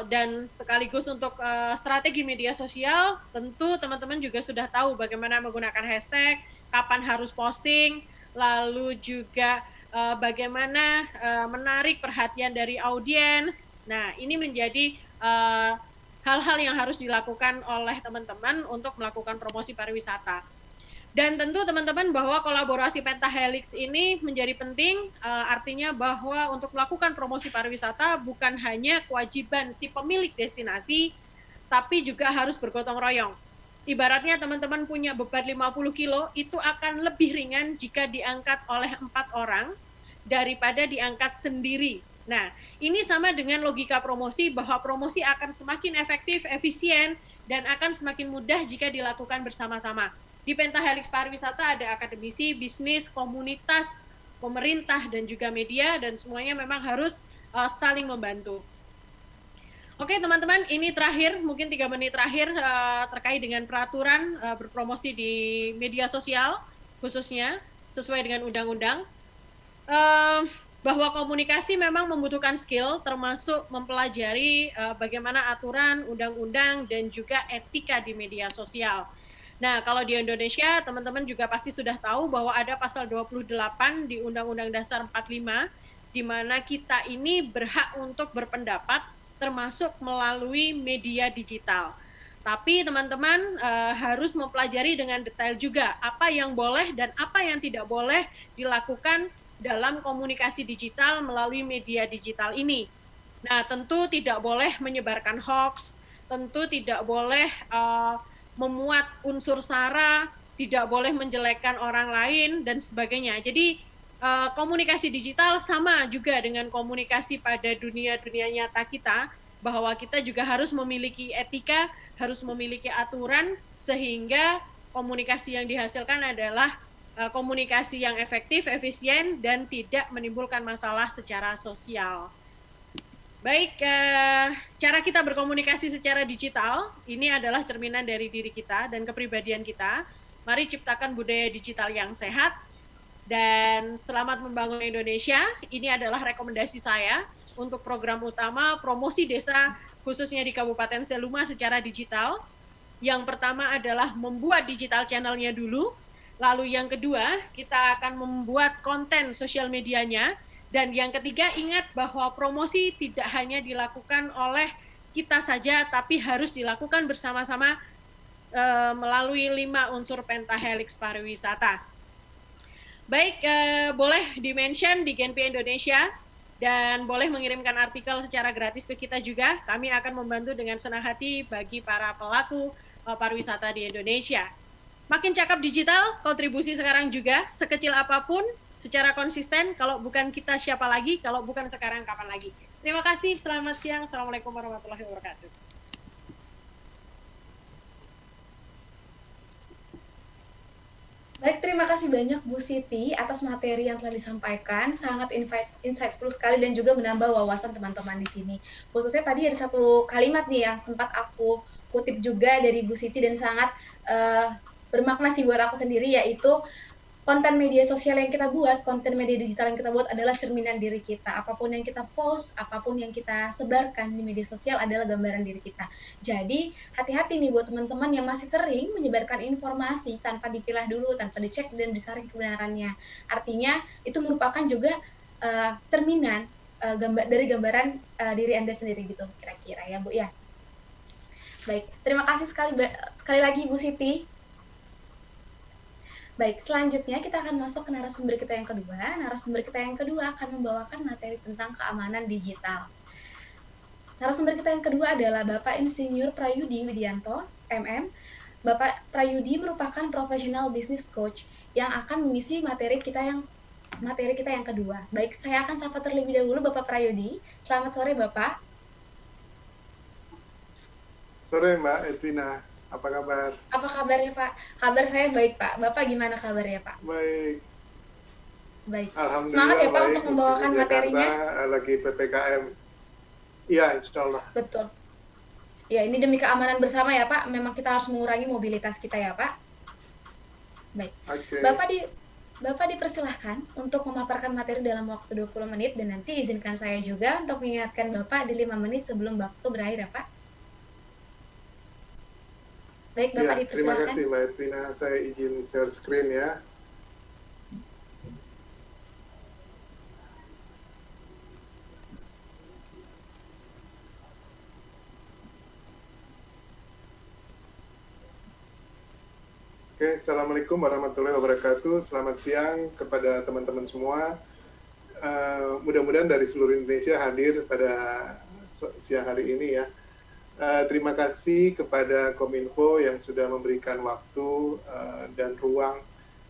Dan sekaligus untuk strategi media sosial, tentu teman-teman juga sudah tahu bagaimana menggunakan hashtag, kapan harus posting, lalu juga bagaimana menarik perhatian dari audiens. Nah, ini menjadi hal-hal yang harus dilakukan oleh teman-teman untuk melakukan promosi pariwisata. Dan tentu teman-teman bahwa kolaborasi Pentahelix ini menjadi penting, artinya bahwa untuk melakukan promosi pariwisata bukan hanya kewajiban si pemilik destinasi, tapi juga harus bergotong royong. Ibaratnya teman-teman punya beban 50 kilo, itu akan lebih ringan jika diangkat oleh 4 orang daripada diangkat sendiri. Nah, ini sama dengan logika promosi, bahwa promosi akan semakin efektif, efisien, dan akan semakin mudah jika dilakukan bersama-sama. Di Pentahelix Pariwisata ada akademisi, bisnis, komunitas, pemerintah, dan juga media, dan semuanya memang harus saling membantu. Oke teman-teman, ini terakhir, mungkin 3 menit terakhir terkait dengan peraturan berpromosi di media sosial, khususnya sesuai dengan undang-undang. Bahwa komunikasi memang membutuhkan skill, termasuk mempelajari bagaimana aturan, undang-undang, dan juga etika di media sosial. Nah, kalau di Indonesia, teman-teman juga pasti sudah tahu bahwa ada pasal 28 di Undang-Undang Dasar 45, di mana kita ini berhak untuk berpendapat, termasuk melalui media digital. Tapi teman-teman harus mempelajari dengan detail juga apa yang boleh dan apa yang tidak boleh dilakukan dalam komunikasi digital melalui media digital ini. Nah, tentu tidak boleh menyebarkan hoax, tentu tidak boleh memuat unsur sara, tidak boleh menjelekkan orang lain, dan sebagainya. Jadi komunikasi digital sama juga dengan komunikasi pada dunia-dunia nyata kita, bahwa kita juga harus memiliki etika, harus memiliki aturan, sehingga komunikasi yang dihasilkan adalah komunikasi yang efektif, efisien, dan tidak menimbulkan masalah secara sosial. Baik, cara kita berkomunikasi secara digital, ini adalah cerminan dari diri kita dan kepribadian kita. Mari ciptakan budaya digital yang sehat, dan selamat membangun Indonesia. Ini adalah rekomendasi saya untuk program utama promosi desa, khususnya di Kabupaten Seluma secara digital. Yang pertama adalah membuat digital channel-nya dulu, lalu yang kedua, kita akan membuat konten sosial medianya, dan yang ketiga, ingat bahwa promosi tidak hanya dilakukan oleh kita saja, tapi harus dilakukan bersama-sama melalui 5 unsur Pentahelix Pariwisata. Baik, boleh di-mention di Genpi Indonesia, dan boleh mengirimkan artikel secara gratis ke kita juga. Kami akan membantu dengan senang hati bagi para pelaku pariwisata di Indonesia. Makin cakap digital, kontribusi sekarang juga, sekecil apapun, secara konsisten, kalau bukan kita siapa lagi, kalau bukan sekarang kapan lagi. Terima kasih, selamat siang, Assalamualaikum warahmatullahi wabarakatuh. Baik, terima kasih banyak Bu Siti atas materi yang telah disampaikan, sangat insightful sekali dan juga menambah wawasan teman-teman di sini. Khususnya tadi ada satu kalimat nih yang sempat aku kutip juga dari Bu Siti dan sangat bermakna sih buat aku sendiri, yaitu konten media sosial yang kita buat, konten media digital yang kita buat adalah cerminan diri kita. Apapun yang kita post, apapun yang kita sebarkan di media sosial adalah gambaran diri kita. Jadi, hati-hati nih buat teman-teman yang masih sering menyebarkan informasi tanpa dipilah dulu, tanpa dicek dan disaring kebenarannya. Artinya, itu merupakan juga cerminan dari gambaran diri Anda sendiri gitu, kira-kira ya Bu ya. Baik, terima kasih sekali lagi Bu Siti. Baik, selanjutnya kita akan masuk ke narasumber kita yang kedua. Narasumber kita yang kedua akan membawakan materi tentang keamanan digital. Narasumber kita yang kedua adalah Bapak Insinyur Prayudi Widianto, MM. Bapak Prayudi merupakan profesional business coach yang akan mengisi materi kita yang kedua. Baik, saya akan sapa terlebih dahulu Bapak Prayudi. Selamat sore, Bapak. Sore, Mbak Edwina. Apa kabar? Apa kabarnya, Pak? Kabar saya baik, Pak. Bapak gimana kabarnya, Pak? Baik. Baik. Alhamdulillah. Semangat ya, Pak, baik. untuk membawakan materinya. Lagi PPKM. Iya, insya Allah. Betul. Ya, ini demi keamanan bersama ya, Pak. Memang kita harus mengurangi mobilitas kita ya, Pak. Baik. Okay. Bapak dipersilahkan untuk memaparkan materi dalam waktu 20 menit dan nanti izinkan saya juga untuk mengingatkan Bapak di 5 menit sebelum waktu berakhir ya Pak. Baik, Bapak Ya, terima dipersilahkan. kasih Mbak Edwina. Saya izin share screen ya. Oke, Assalamualaikum warahmatullahi wabarakatuh. Selamat siang kepada teman-teman semua. Mudah-mudahan dari seluruh Indonesia hadir pada siang hari ini ya. Terima kasih kepada Kominfo yang sudah memberikan waktu dan ruang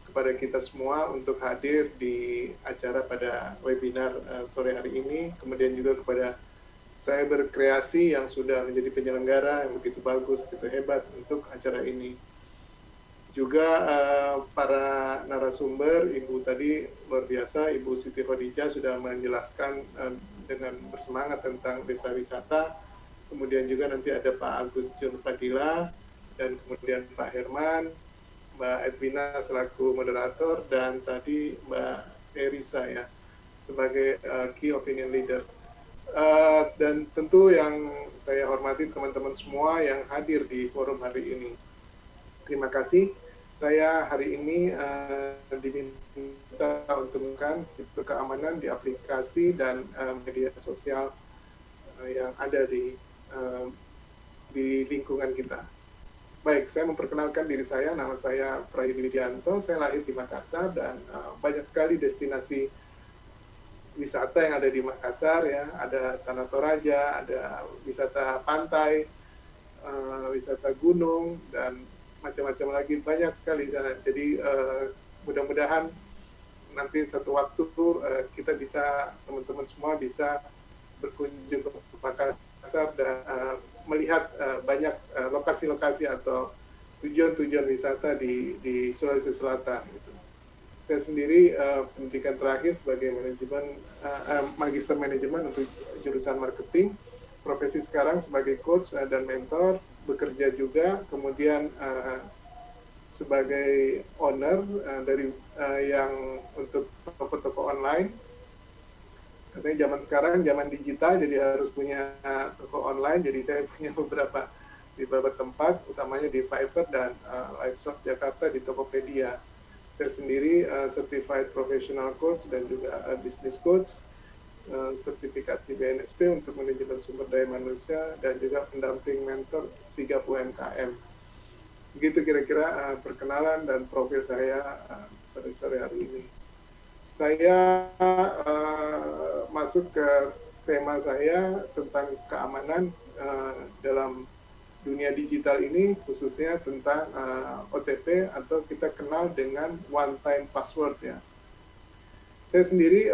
kepada kita semua untuk hadir di acara pada webinar sore hari ini. Kemudian juga kepada Cyber Kreasi yang sudah menjadi penyelenggara yang begitu bagus, begitu hebat untuk acara ini. Juga para narasumber, Ibu tadi luar biasa, Ibu Siti Khadijah sudah menjelaskan dengan bersemangat tentang desa wisata. Kemudian juga nanti ada Pak Agus Jun Fadila, dan kemudian Pak Herman, Mbak Edwina selaku moderator, dan tadi Mbak Erisa ya, sebagai Key Opinion Leader. Dan tentu yang saya hormati teman-teman semua yang hadir di forum hari ini. Terima kasih. Saya hari ini diminta untuk melakukan keamanan di aplikasi dan media sosial yang ada di lingkungan kita. Baik, saya memperkenalkan diri saya, nama saya Prayudi Widianto, saya lahir di Makassar dan banyak sekali destinasi wisata yang ada di Makassar ya, ada Tanah Toraja, ada wisata pantai, wisata gunung, dan macam-macam lagi, banyak sekali. Jadi mudah-mudahan nanti satu waktu kita bisa, teman-teman semua bisa berkunjung ke Makassar dan melihat banyak lokasi-lokasi atau tujuan-tujuan wisata di Sulawesi Selatan. Gitu. Saya sendiri pendidikan terakhir sebagai magister manajemen untuk jurusan marketing, profesi sekarang sebagai coach dan mentor, bekerja juga, kemudian sebagai owner dari yang untuk toko-toko online. Katanya zaman sekarang zaman digital, jadi harus punya toko online. Jadi saya punya di beberapa tempat, utamanya di Fiverr dan Liveshop Jakarta di Tokopedia. Saya sendiri certified professional coach dan juga business coach, sertifikasi BNSP untuk manajemen sumber daya manusia, dan juga pendamping mentor sigap UMKM. Begitu kira-kira perkenalan dan profil saya pada sore hari ini. Saya masuk ke tema saya tentang keamanan dalam dunia digital ini, khususnya tentang OTP atau kita kenal dengan one time password ya. Saya sendiri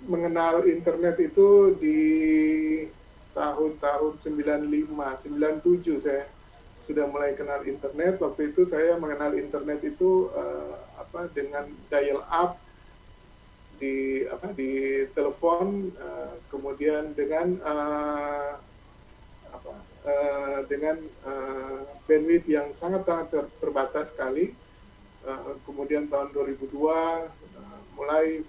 mengenal internet itu di tahun-tahun 95, 97 saya sudah mulai kenal internet. Waktu itu saya mengenal internet itu dengan dial up di telepon, kemudian dengan bandwidth yang sangat terbatas sekali. Kemudian tahun 2002 mulai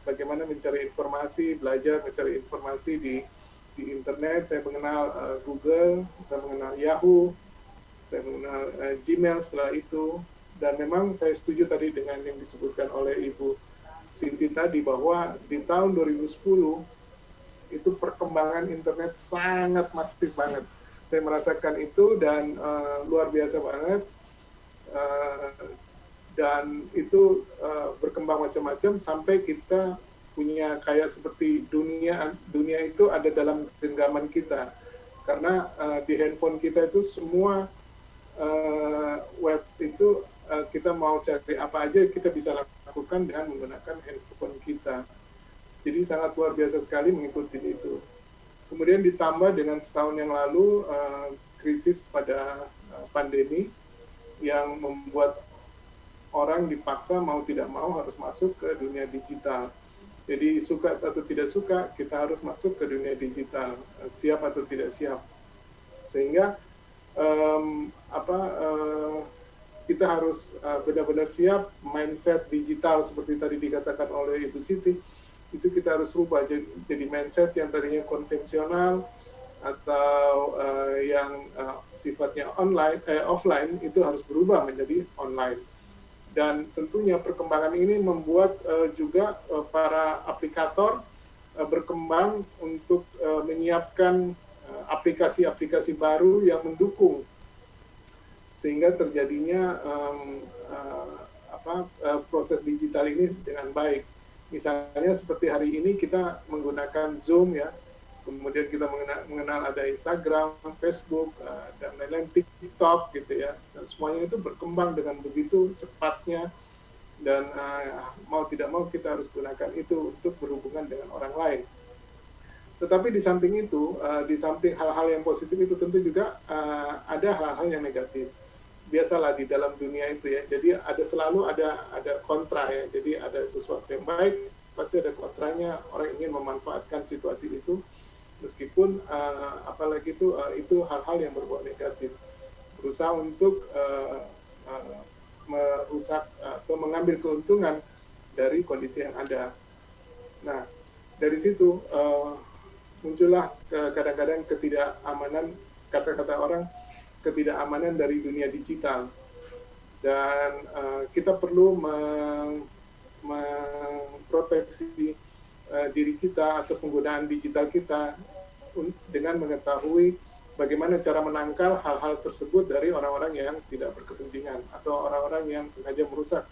bagaimana mencari informasi, belajar mencari informasi di internet. Saya mengenal Google, saya mengenal Yahoo, saya mengenal Gmail setelah itu. Dan memang saya setuju tadi dengan yang disebutkan oleh Ibu Sinti tadi, bahwa di tahun 2010 itu perkembangan internet sangat masif banget. Saya merasakan itu dan luar biasa banget. Dan itu berkembang macam-macam sampai kita punya kayak seperti dunia itu ada dalam genggaman kita, karena di handphone kita itu semua web itu kita mau cari apa aja kita bisa lakukan dengan menggunakan handphone kita. Jadi sangat luar biasa sekali mengikuti itu. Kemudian ditambah dengan setahun yang lalu krisis pada pandemi yang membuat orang dipaksa mau tidak mau harus masuk ke dunia digital. Jadi suka atau tidak suka, kita harus masuk ke dunia digital, siap atau tidak siap. Sehingga kita harus benar-benar siap. Mindset digital seperti tadi dikatakan oleh Ibu Siti, itu kita harus rubah jadi mindset yang tadinya konvensional atau yang sifatnya offline itu harus berubah menjadi online. Dan tentunya perkembangan ini membuat juga para aplikator berkembang untuk menyiapkan aplikasi-aplikasi baru yang mendukung, sehingga terjadinya proses digital ini dengan baik. Misalnya seperti hari ini kita menggunakan Zoom ya, kemudian kita mengenal ada Instagram, Facebook, dan lain-lain, TikTok gitu ya, dan semuanya itu berkembang dengan begitu cepatnya, dan mau tidak mau kita harus gunakan itu untuk berhubungan dengan orang lain. Tetapi di samping itu, di samping hal-hal yang positif itu tentu juga ada hal-hal yang negatif. Biasalah di dalam dunia itu ya, jadi selalu ada kontra ya, jadi ada sesuatu yang baik, pasti ada kontranya, orang ingin memanfaatkan situasi itu, meskipun apalagi itu hal-hal yang berbau negatif, berusaha untuk merusak atau mengambil keuntungan dari kondisi yang ada. Nah, dari situ muncullah kadang-kadang ketidakamanan, kata-kata orang, ketidakamanan dari dunia digital. Dan kita perlu memproteksi diri kita atau penggunaan digital kita dengan mengetahui bagaimana cara menangkal hal-hal tersebut dari orang-orang yang tidak berkepentingan atau orang-orang yang sengaja merusak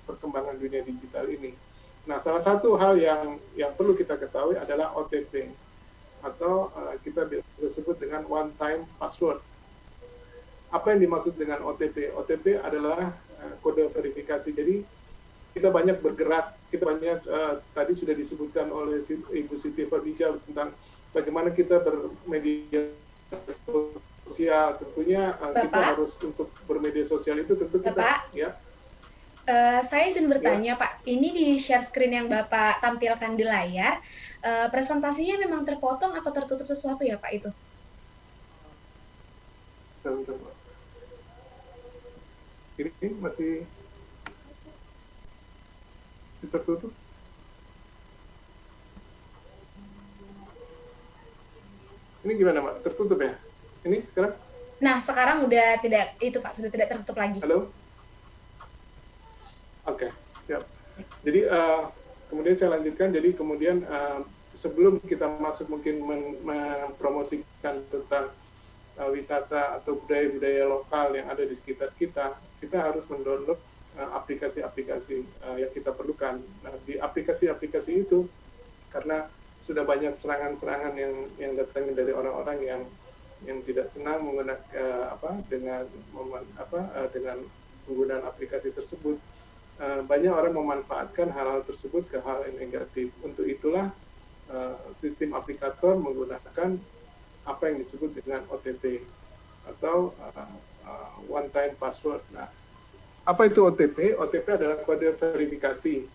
perkembangan dunia digital ini. Nah, salah satu hal yang perlu kita ketahui adalah OTP atau kita biasa sebut dengan one time password. Apa yang dimaksud dengan OTP? OTP adalah kode verifikasi. Jadi kita banyak bergerak, kita banyak tadi sudah disebutkan oleh Ibu Siti Khadijah tentang bagaimana kita bermedia sosial. Tentunya kita harus untuk bermedia sosial itu tentu kita Bapak? Ya. Saya izin bertanya, ya. Pak. Ini di share screen yang Bapak tampilkan di layar, presentasinya memang terpotong atau tertutup sesuatu ya, Pak, itu? Bentar, Pak. Ini masih tertutup? Ini gimana, Pak? Tertutup ya? Ini sekarang? Nah, sekarang udah tidak, itu Pak, sudah tidak tertutup lagi. Halo? Oke, siap. Jadi kemudian saya lanjutkan. Jadi kemudian sebelum kita masuk mungkin mempromosikan tentang wisata atau budaya-budaya lokal yang ada di sekitar kita, kita harus mendownload aplikasi-aplikasi yang kita perlukan. Nah, di aplikasi-aplikasi itu, karena sudah banyak serangan-serangan yang datang dari orang-orang yang tidak senang menggunakan dengan penggunaan aplikasi tersebut. Banyak orang memanfaatkan hal-hal tersebut ke hal yang negatif. Untuk itulah sistem aplikator menggunakan apa yang disebut dengan OTP atau one time password. Nah, apa itu OTP? OTP adalah kode verifikasi.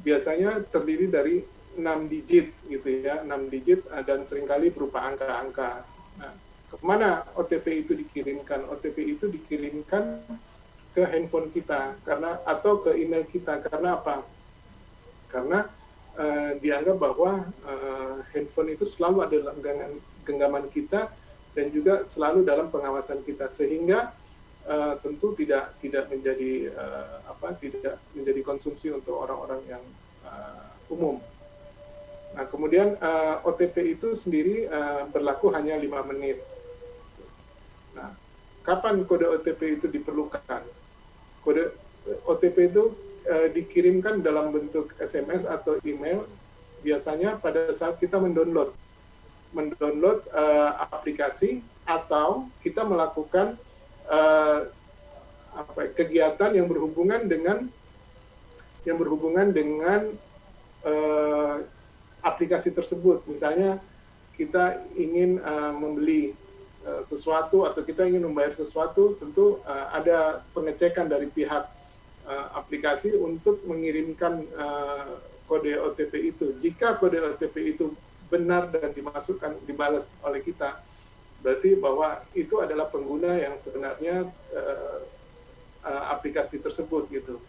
Biasanya terdiri dari 6 digit gitu ya, 6 digit dan seringkali berupa angka-angka. Nah, kemana OTP itu dikirimkan? OTP itu dikirimkan ke handphone kita atau ke email kita. Karena apa? Karena dianggap bahwa handphone itu selalu ada dalam genggaman kita dan juga selalu dalam pengawasan kita, sehingga tentu tidak menjadi tidak menjadi konsumsi untuk orang-orang yang umum. Nah, kemudian OTP itu sendiri berlaku hanya 5 menit. Nah, kapan kode OTP itu diperlukan? Kode OTP itu dikirimkan dalam bentuk SMS atau email, biasanya pada saat kita mendownload aplikasi atau kita melakukan kegiatan yang berhubungan dengan aplikasi tersebut. Misalnya kita ingin membeli sesuatu atau kita ingin membayar sesuatu, tentu ada pengecekan dari pihak aplikasi untuk mengirimkan kode OTP itu. Jika kode OTP itu benar dan dibalas oleh kita, berarti bahwa itu adalah pengguna yang sebenarnya aplikasi tersebut gitu.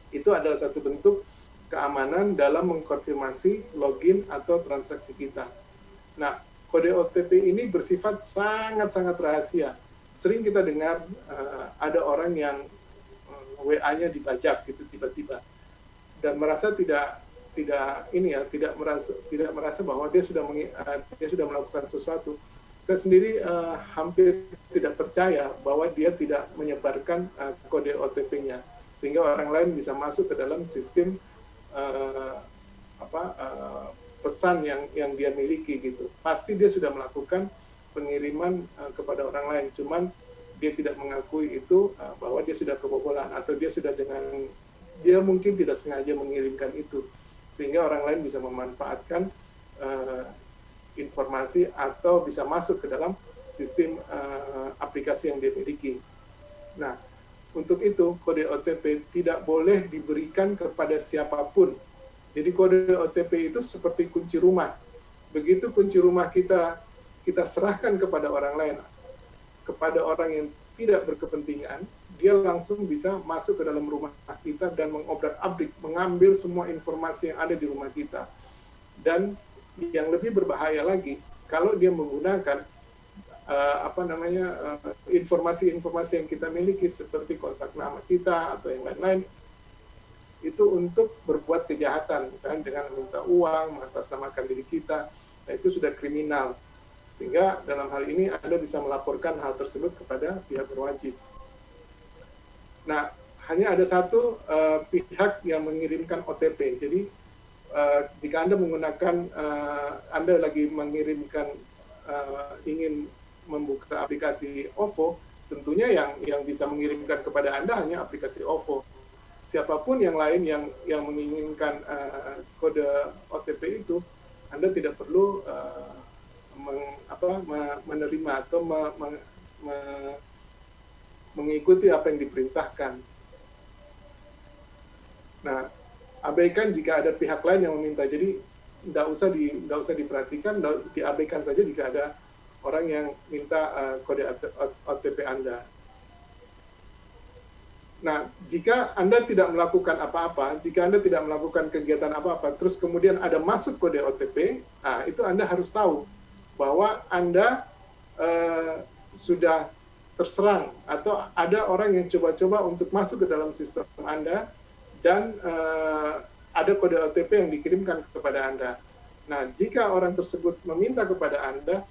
Itu adalah satu bentuk keamanan dalam mengkonfirmasi login atau transaksi kita. Nah, kode OTP ini bersifat sangat-sangat rahasia. Sering kita dengar ada orang yang WA-nya dibajak gitu tiba-tiba dan merasa tidak merasa bahwa dia sudah melakukan sesuatu. Saya sendiri hampir tidak percaya bahwa dia tidak menyebarkan kode OTP-nya sehingga orang lain bisa masuk ke dalam sistem pesan yang dia miliki gitu. Pasti dia sudah melakukan pengiriman kepada orang lain, cuman dia tidak mengakui itu bahwa dia sudah kebobolan atau dia mungkin tidak sengaja mengirimkan itu sehingga orang lain bisa memanfaatkan informasi atau bisa masuk ke dalam sistem aplikasi yang dia miliki. Nah, untuk itu kode OTP tidak boleh diberikan kepada siapapun. Jadi kode OTP itu seperti kunci rumah. Begitu kunci rumah kita serahkan kepada orang lain, kepada orang yang tidak berkepentingan, dia langsung bisa masuk ke dalam rumah kita dan mengobrak-abrik, mengambil semua informasi yang ada di rumah kita. Dan yang lebih berbahaya lagi, kalau dia menggunakan informasi-informasi yang kita miliki seperti kontak nama kita atau yang lain-lain, itu untuk berbuat kejahatan, misalnya dengan meminta uang, mengatasnamakan diri kita, nah itu sudah kriminal. Sehingga dalam hal ini Anda bisa melaporkan hal tersebut kepada pihak berwajib. Nah, hanya ada satu pihak yang mengirimkan OTP. Jadi, jika Anda menggunakan, Anda lagi mengirimkan, ingin membuka aplikasi OVO, tentunya yang bisa mengirimkan kepada Anda hanya aplikasi OVO. Siapapun yang lain yang menginginkan kode OTP itu, Anda tidak perlu menerima atau mengikuti apa yang diperintahkan. Nah, abaikan jika ada pihak lain yang meminta. Jadi tidak usah diperhatikan, diabaikan saja jika ada orang yang minta kode OTP Anda. Nah, jika Anda tidak melakukan apa-apa, jika Anda tidak melakukan kegiatan apa-apa, terus kemudian ada masuk kode OTP, nah itu Anda harus tahu bahwa Anda sudah terserang atau ada orang yang coba-coba untuk masuk ke dalam sistem Anda dan ada kode OTP yang dikirimkan kepada Anda. Nah, jika orang tersebut meminta kepada Anda,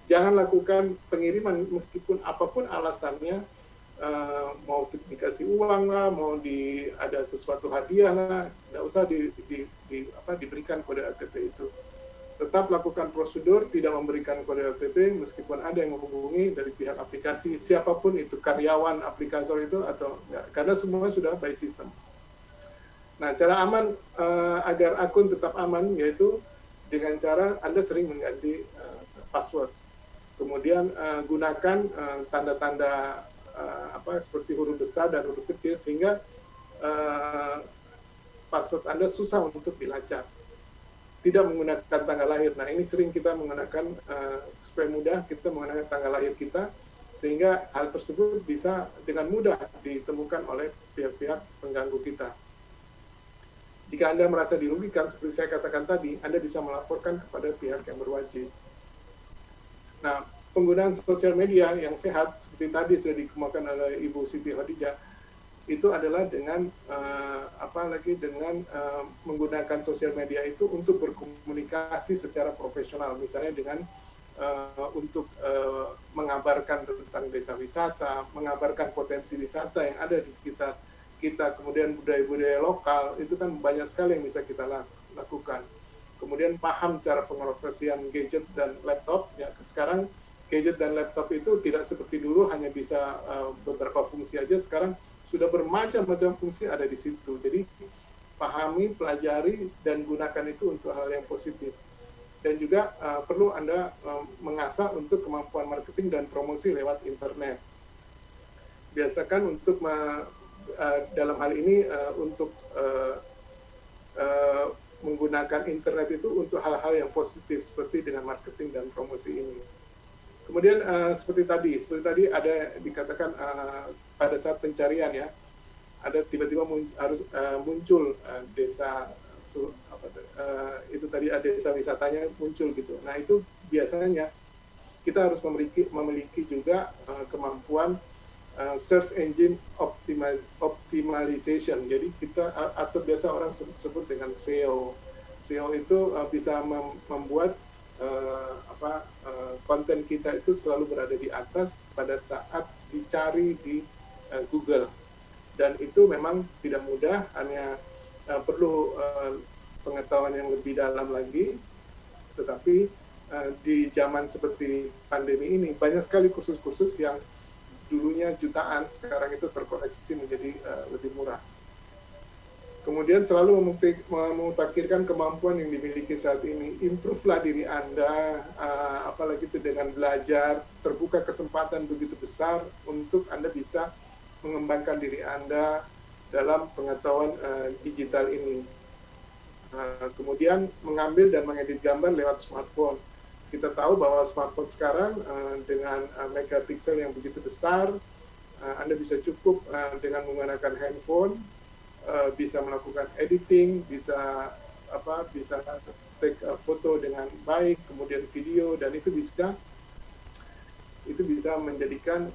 jangan lakukan pengiriman meskipun apapun alasannya, mau dikasih uang lah, mau ada sesuatu hadiah lah, tidak usah diberikan kode OTP itu. Tetap lakukan prosedur, tidak memberikan kode OTP meskipun ada yang menghubungi dari pihak aplikasi, siapapun itu, karyawan aplikator itu atau enggak, karena semuanya sudah by system. Nah, cara aman agar akun tetap aman yaitu dengan cara Anda sering mengganti password. Kemudian gunakan tanda-tanda seperti huruf besar dan huruf kecil sehingga password Anda susah untuk dilacak. Tidak menggunakan tanggal lahir. Nah, ini sering kita menggunakan supaya mudah kita menggunakan tanggal lahir kita sehingga hal tersebut bisa dengan mudah ditemukan oleh pihak-pihak pengganggu kita. Jika Anda merasa dirugikan, seperti saya katakan tadi, Anda bisa melaporkan kepada pihak yang berwajib. Nah, penggunaan sosial media yang sehat, seperti tadi sudah dikemukakan oleh Ibu Siti Khadijah, itu adalah dengan menggunakan sosial media itu untuk berkomunikasi secara profesional, misalnya dengan untuk mengabarkan tentang desa wisata, mengabarkan potensi wisata yang ada di sekitar kita, kemudian budaya-budaya lokal, itu kan banyak sekali yang bisa kita lakukan. Kemudian paham cara pengoperasian gadget dan laptop, ya sekarang gadget dan laptop itu tidak seperti dulu hanya bisa beberapa fungsi aja, sekarang sudah bermacam-macam fungsi ada di situ. Jadi pahami, pelajari, dan gunakan itu untuk hal yang positif. Dan juga perlu Anda mengasah untuk kemampuan marketing dan promosi lewat internet. Biasakan untuk dalam hal ini untuk menggunakan internet itu untuk hal-hal yang positif seperti dengan marketing dan promosi ini. Kemudian seperti tadi ada dikatakan pada saat pencarian ya, ada tiba-tiba harus muncul desa itu tadi ada desa wisatanya muncul gitu. Nah itu biasanya kita harus memiliki juga kemampuan search engine optimization. Jadi kita atau biasa orang sebut dengan SEO. SEO itu bisa membuat konten kita itu selalu berada di atas pada saat dicari di Google, dan itu memang tidak mudah, hanya perlu pengetahuan yang lebih dalam lagi. Tetapi di zaman seperti pandemi ini banyak sekali kursus-kursus yang dulunya jutaan sekarang itu terkoreksi menjadi lebih murah. Kemudian selalu memutakhirkan kemampuan yang dimiliki saat ini. Improve-lah diri Anda, apalagi itu dengan belajar, terbuka kesempatan begitu besar untuk Anda bisa mengembangkan diri Anda dalam pengetahuan digital ini. Kemudian mengambil dan mengedit gambar lewat smartphone. Kita tahu bahwa smartphone sekarang dengan megapiksel yang begitu besar, Anda bisa cukup dengan menggunakan handphone, bisa melakukan editing, bisa take foto dengan baik, kemudian video, dan itu bisa menjadikan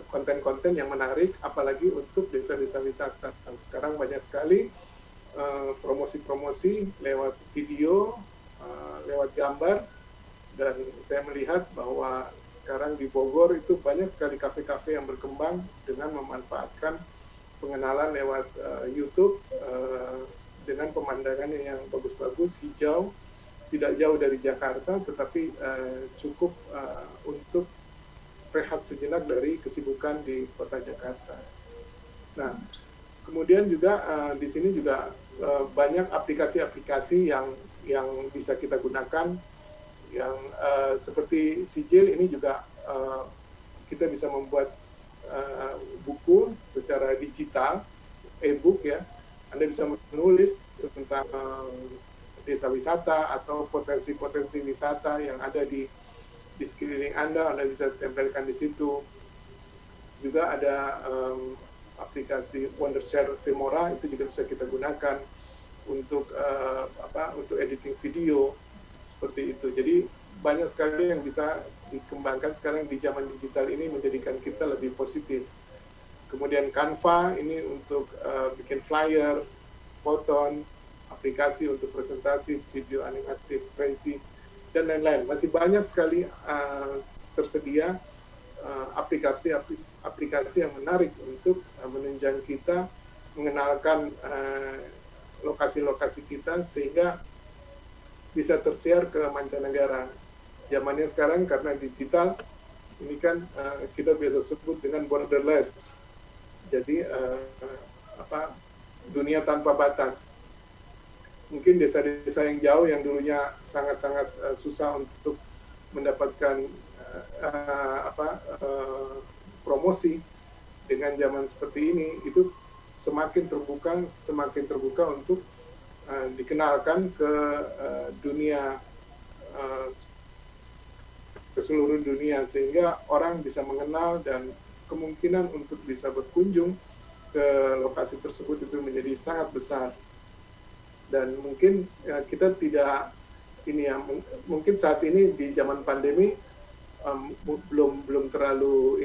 konten-konten yang menarik, apalagi untuk desa-desa wisata. Sekarang banyak sekali promosi-promosi lewat video, lewat gambar, dan saya melihat bahwa sekarang di Bogor itu banyak sekali kafe-kafe yang berkembang dengan memanfaatkan pengenalan lewat YouTube dengan pemandangannya yang bagus-bagus, hijau, tidak jauh dari Jakarta, tetapi cukup untuk rehat sejenak dari kesibukan di kota Jakarta. Nah, kemudian juga di sini juga banyak aplikasi-aplikasi yang bisa kita gunakan, yang seperti Sijil ini juga kita bisa membuat buku secara digital, e-book ya. Anda bisa menulis tentang desa wisata atau potensi-potensi wisata yang ada di sekeliling Anda bisa tempelkan di situ. Juga ada aplikasi Wondershare Filmora, itu juga bisa kita gunakan untuk untuk editing video seperti itu. Jadi banyak sekali yang bisa dikembangkan sekarang di zaman digital ini menjadikan kita lebih positif. Kemudian Canva ini untuk bikin flyer, Photon, aplikasi untuk presentasi, video animatif, Prezi, dan lain-lain. Masih banyak sekali tersedia aplikasi yang menarik untuk menunjang kita, mengenalkan lokasi-lokasi kita sehingga bisa tersiar ke mancanegara. Zamannya sekarang karena digital, ini kan kita biasa sebut dengan borderless. Jadi dunia tanpa batas. Mungkin desa-desa yang jauh yang dulunya sangat-sangat susah untuk mendapatkan promosi, dengan zaman seperti ini itu semakin terbuka untuk dikenalkan ke dunia, ke seluruh dunia, sehingga orang bisa mengenal dan kemungkinan untuk bisa berkunjung ke lokasi tersebut itu menjadi sangat besar. Dan mungkin kita tidak mungkin saat ini di zaman pandemi belum terlalu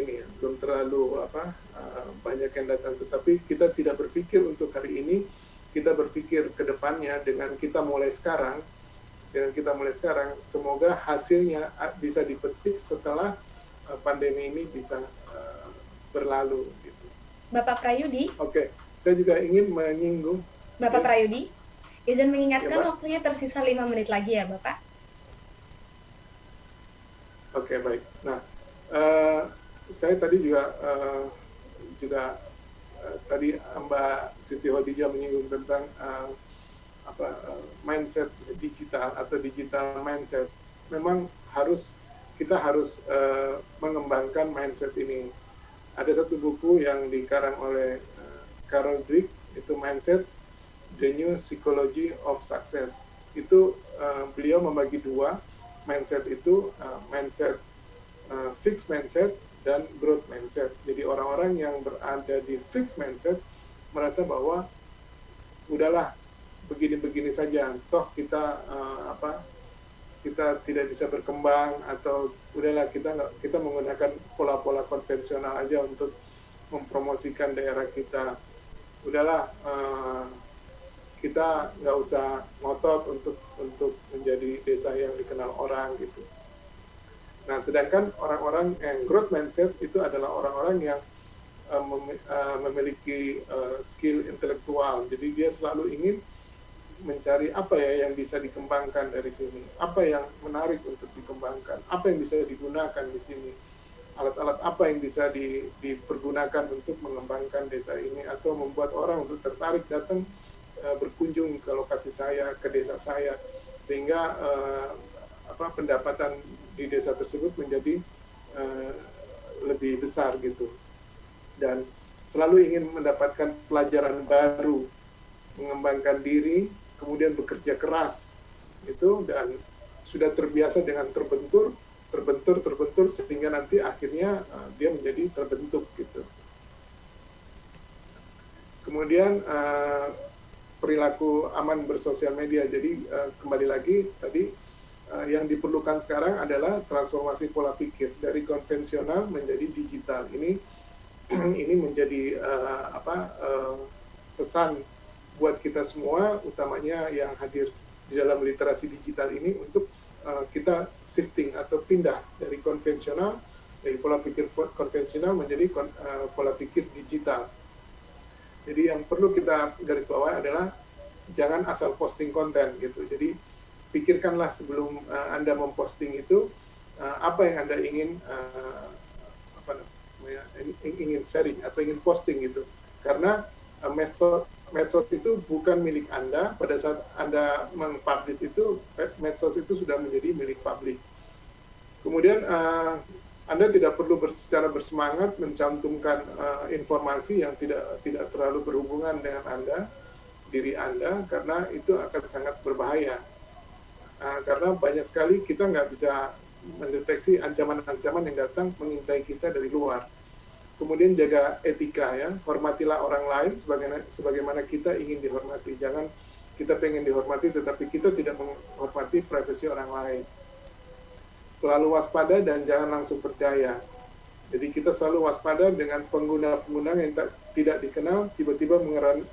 banyak yang datang, tetapi kita tidak berpikir untuk hari ini, kita berpikir ke depannya dengan kita mulai sekarang, semoga hasilnya bisa dipetik setelah pandemi ini bisa berlalu gitu. Bapak Prayudi. Oke, saya juga ingin menyinggung. Bapak Prayudi, izin mengingatkan ya, waktunya tersisa 5 menit lagi ya Bapak. Oke, baik. Nah, saya tadi juga tadi Mbak Siti Hodijah menyinggung tentang mindset digital atau digital mindset. Memang kita harus mengembangkan mindset ini. Ada satu buku yang dikarang oleh Carol Dweck, itu Mindset, The New Psychology of Success. Itu beliau membagi dua mindset itu, mindset fixed mindset dan growth mindset. Jadi orang-orang yang berada di fixed mindset merasa bahwa udahlah begini-begini saja, toh kita kita tidak bisa berkembang, atau udahlah kita menggunakan pola-pola konvensional aja untuk mempromosikan daerah kita. Udahlah kita nggak usah ngotot untuk menjadi desa yang dikenal orang gitu. Nah, sedangkan orang-orang yang growth mindset itu adalah orang-orang yang memiliki skill intelektual. Jadi dia selalu ingin mencari apa ya yang bisa dikembangkan dari sini, apa yang menarik untuk dikembangkan, apa yang bisa digunakan di sini, alat-alat apa yang bisa dipergunakan untuk mengembangkan desa ini, atau membuat orang untuk tertarik datang berkunjung ke lokasi saya, ke desa saya, sehingga pendapatan di desa tersebut menjadi lebih besar gitu. Dan selalu ingin mendapatkan pelajaran baru, mengembangkan diri, kemudian bekerja keras itu, dan sudah terbiasa dengan terbentur sehingga nanti akhirnya dia menjadi terbentuk gitu. Kemudian perilaku aman bersosial media. Jadi kembali lagi tadi yang diperlukan sekarang adalah transformasi pola pikir dari konvensional menjadi digital. Ini menjadi pesan buat kita semua, utamanya yang hadir di dalam literasi digital ini, untuk kita shifting atau pindah dari konvensional, dari pola pikir konvensional menjadi pola pikir digital. Jadi yang perlu kita garis bawahi adalah jangan asal posting konten gitu. Jadi pikirkanlah sebelum Anda memposting itu apa yang Anda ingin ingin sharing atau ingin posting gitu. Karena medsos itu bukan milik Anda. Pada saat Anda meng-publish itu, medsos itu sudah menjadi milik publik. Kemudian Anda tidak perlu secara bersemangat mencantumkan informasi yang tidak terlalu berhubungan dengan diri Anda, karena itu akan sangat berbahaya. Karena banyak sekali kita nggak bisa mendeteksi ancaman-ancaman yang datang mengintai kita dari luar. Kemudian jaga etika ya, hormatilah orang lain sebagaimana kita ingin dihormati. Jangan kita pengen dihormati tetapi kita tidak menghormati privasi orang lain. Selalu waspada dan jangan langsung percaya. Jadi kita selalu waspada dengan pengguna-pengguna yang tidak dikenal tiba-tiba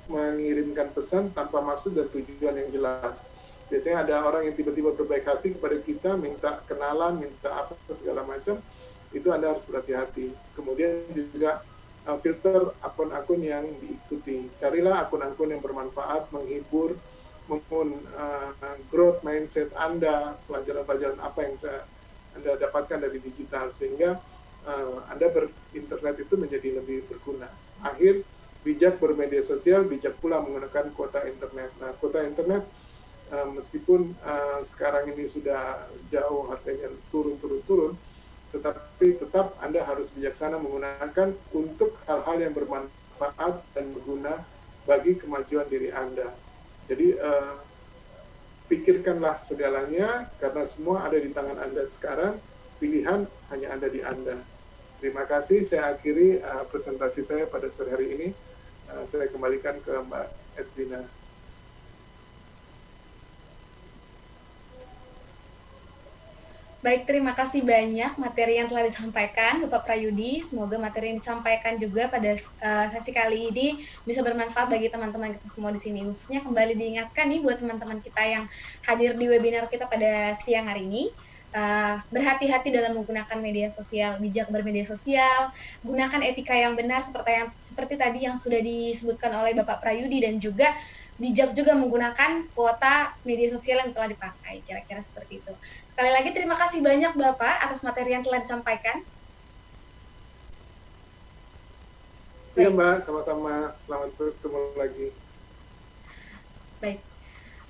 mengirimkan pesan tanpa maksud dan tujuan yang jelas. Biasanya ada orang yang tiba-tiba berbaik hati kepada kita, minta kenalan, minta apa segala macam. Itu Anda harus berhati-hati. Kemudian juga filter akun-akun yang diikuti. Carilah akun-akun yang bermanfaat, menghibur, membangun growth mindset Anda, pelajaran-pelajaran apa yang Anda dapatkan dari digital, sehingga Anda berinternet itu menjadi lebih berguna. Akhir, bijak bermedia sosial, bijak pula menggunakan kuota internet. Nah, kuota internet meskipun sekarang ini sudah jauh harganya turun, tetapi tetap Anda harus bijaksana menggunakan untuk hal-hal yang bermanfaat dan berguna bagi kemajuan diri Anda. Jadi pikirkanlah segalanya, karena semua ada di tangan Anda sekarang, pilihan hanya ada di Anda. Terima kasih, saya akhiri presentasi saya pada sore hari ini. Saya kembalikan ke Mbak Edwina. Baik, terima kasih banyak materi yang telah disampaikan Bapak Prayudi. Semoga materi yang disampaikan juga pada sesi kali ini bisa bermanfaat bagi teman-teman kita semua di sini. Khususnya kembali diingatkan nih buat teman-teman kita yang hadir di webinar kita pada siang hari ini. Berhati-hati dalam menggunakan media sosial, bijak bermedia sosial, gunakan etika yang benar seperti tadi yang sudah disebutkan oleh Bapak Prayudi, dan juga bijak juga menggunakan kuota media sosial yang telah dipakai, kira-kira seperti itu. Sekali lagi terima kasih banyak Bapak atas materi yang telah disampaikan. Iya Mbak, sama-sama. Selamat bertemu lagi. Baik.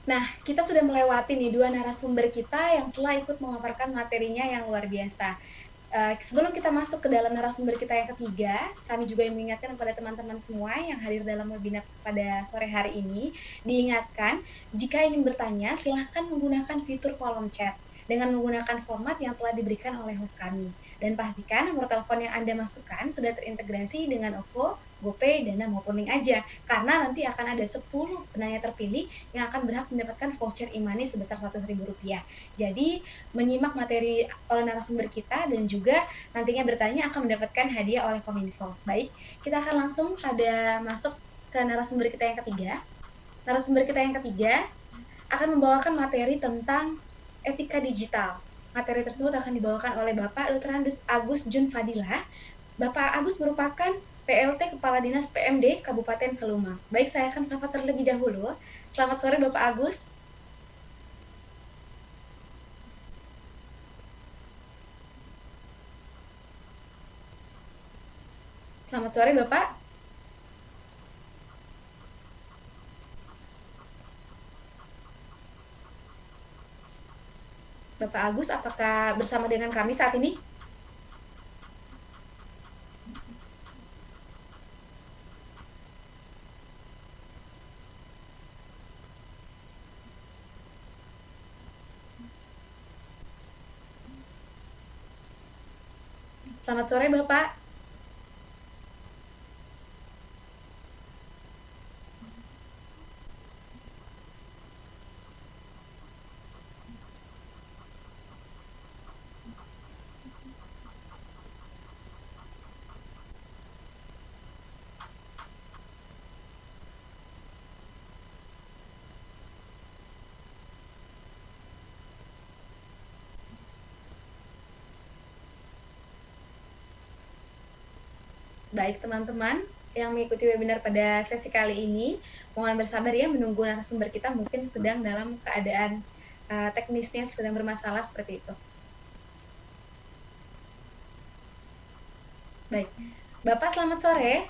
Nah, kita sudah melewati nih 2 narasumber kita yang telah ikut memaparkan materinya yang luar biasa. Sebelum kita masuk ke dalam narasumber kita yang ketiga, kami juga mengingatkan kepada teman-teman semua yang hadir dalam webinar pada sore hari ini, diingatkan jika ingin bertanya silahkan menggunakan fitur kolom chat. dengan menggunakan format yang telah diberikan oleh host kami. Dan pastikan nomor telepon yang Anda masukkan sudah terintegrasi dengan OVO, GoPay, Dana maupun Link Aja. Karena nanti akan ada 10 penanya terpilih yang akan berhak mendapatkan voucher e-money sebesar Rp100.000. Jadi, menyimak materi oleh narasumber kita dan juga nantinya bertanya akan mendapatkan hadiah oleh Kominfo. Baik, kita akan langsung masuk ke narasumber kita yang ketiga. Narasumber kita yang ketiga akan membawakan materi tentang etika digital. Materi tersebut akan dibawakan oleh Bapak Dr. Agus Jun Fadila. Bapak Agus merupakan PLT Kepala Dinas PMD Kabupaten Seluma. Baik, saya akan sapa terlebih dahulu. Selamat sore Bapak Agus. Selamat sore Bapak. Bapak Agus, apakah bersama dengan kami saat ini? Selamat sore, Bapak. Baik teman-teman yang mengikuti webinar pada sesi kali ini, mohon bersabar ya menunggu narasumber kita mungkin sedang dalam keadaan teknisnya sedang bermasalah seperti itu. Baik, Bapak selamat sore.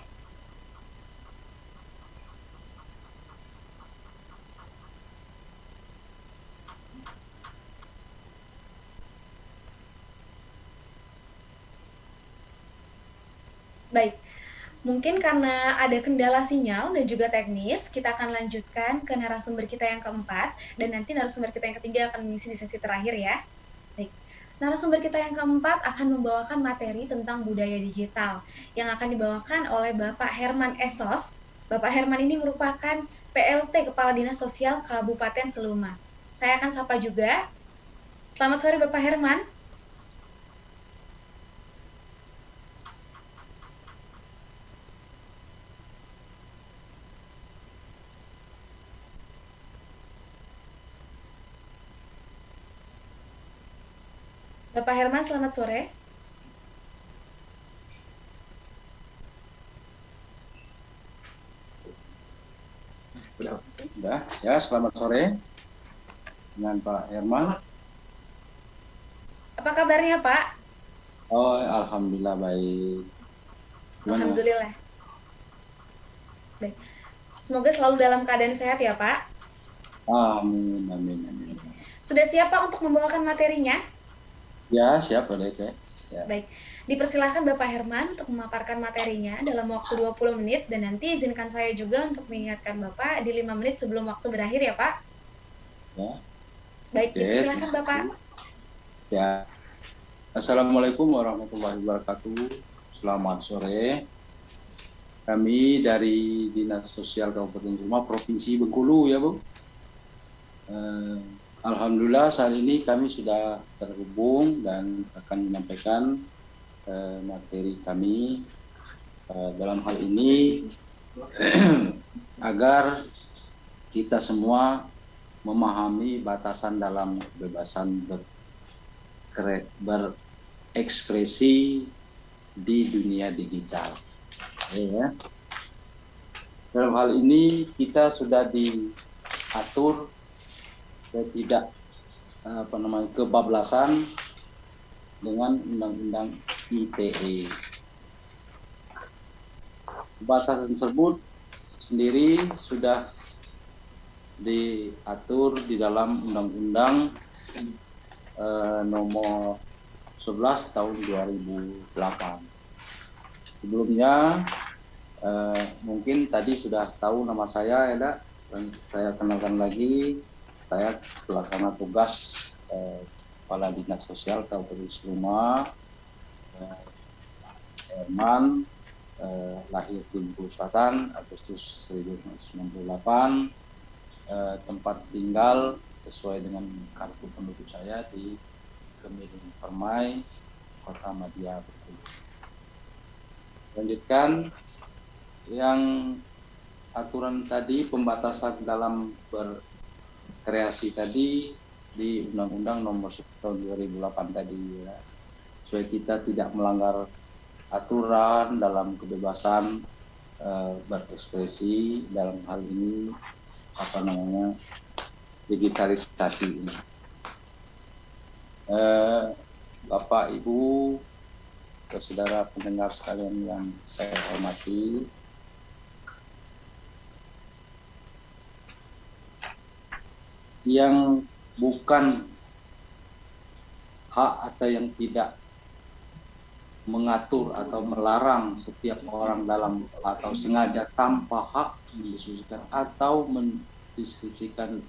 Baik, mungkin karena ada kendala sinyal dan juga teknis, kita akan lanjutkan ke narasumber kita yang keempat, dan nanti narasumber kita yang ketiga akan mengisi di sesi terakhir ya. Baik, narasumber kita yang keempat akan membawakan materi tentang budaya digital, yang akan dibawakan oleh Bapak Herman Esos. Bapak Herman ini merupakan PLT Kepala Dinas Sosial Kabupaten Seluma. Saya akan sapa juga. Selamat sore Bapak Herman. Bapak Herman, selamat sore. Sudah, ya selamat sore dengan Pak Herman. Apa kabarnya Pak? Oh, alhamdulillah baik. Gimana? Alhamdulillah. Baik. Semoga selalu dalam keadaan sehat ya Pak. Amin, amin, amin. Sudah siap Pak untuk membawakan materinya? Ya, siap boleh ya. Baik, dipersilahkan Bapak Herman untuk memaparkan materinya dalam waktu 20 menit dan nanti izinkan saya juga untuk mengingatkan Bapak di 5 menit sebelum waktu berakhir ya Pak. Ya. Baik, dipersilahkan Bapak. Ya. Assalamualaikum warahmatullahi wabarakatuh. Selamat sore. Kami dari Dinas Sosial Kabupaten Seluma Provinsi Bengkulu ya Bu. Alhamdulillah saat ini kami sudah terhubung dan akan menyampaikan materi kami dalam hal ini agar kita semua memahami batasan dalam kebebasan berekspresi di dunia digital. Ya. Dalam hal ini kita sudah diatur tidak kebablasan dengan Undang-Undang ITE. Batasan tersebut sendiri sudah diatur di dalam Undang-Undang nomor 11 tahun 2008. Sebelumnya mungkin tadi sudah tahu nama saya ya, dan saya kenalkan lagi. Saya pelaksana tugas Kepala Dinas Sosial Kabupaten Seluma, Herman, lahir di Bengkulu Selatan, Agustus 1998, tempat tinggal sesuai dengan kartu penduduk saya di Kemiring Permai, Kota Madia, Bengkulu. Lanjutkan yang aturan tadi, pembatasan dalam berkreasi tadi di Undang-Undang Nomor 1 Tahun 2008 tadi ya. Supaya kita tidak melanggar aturan dalam kebebasan berekspresi, dalam hal ini digitalisasi ini. Bapak, Ibu, saudara pendengar sekalian yang saya hormati, yang bukan hak atau yang tidak mengatur atau melarang setiap orang dalam atau sengaja tanpa hak mendiskusikan atau mendiskusikan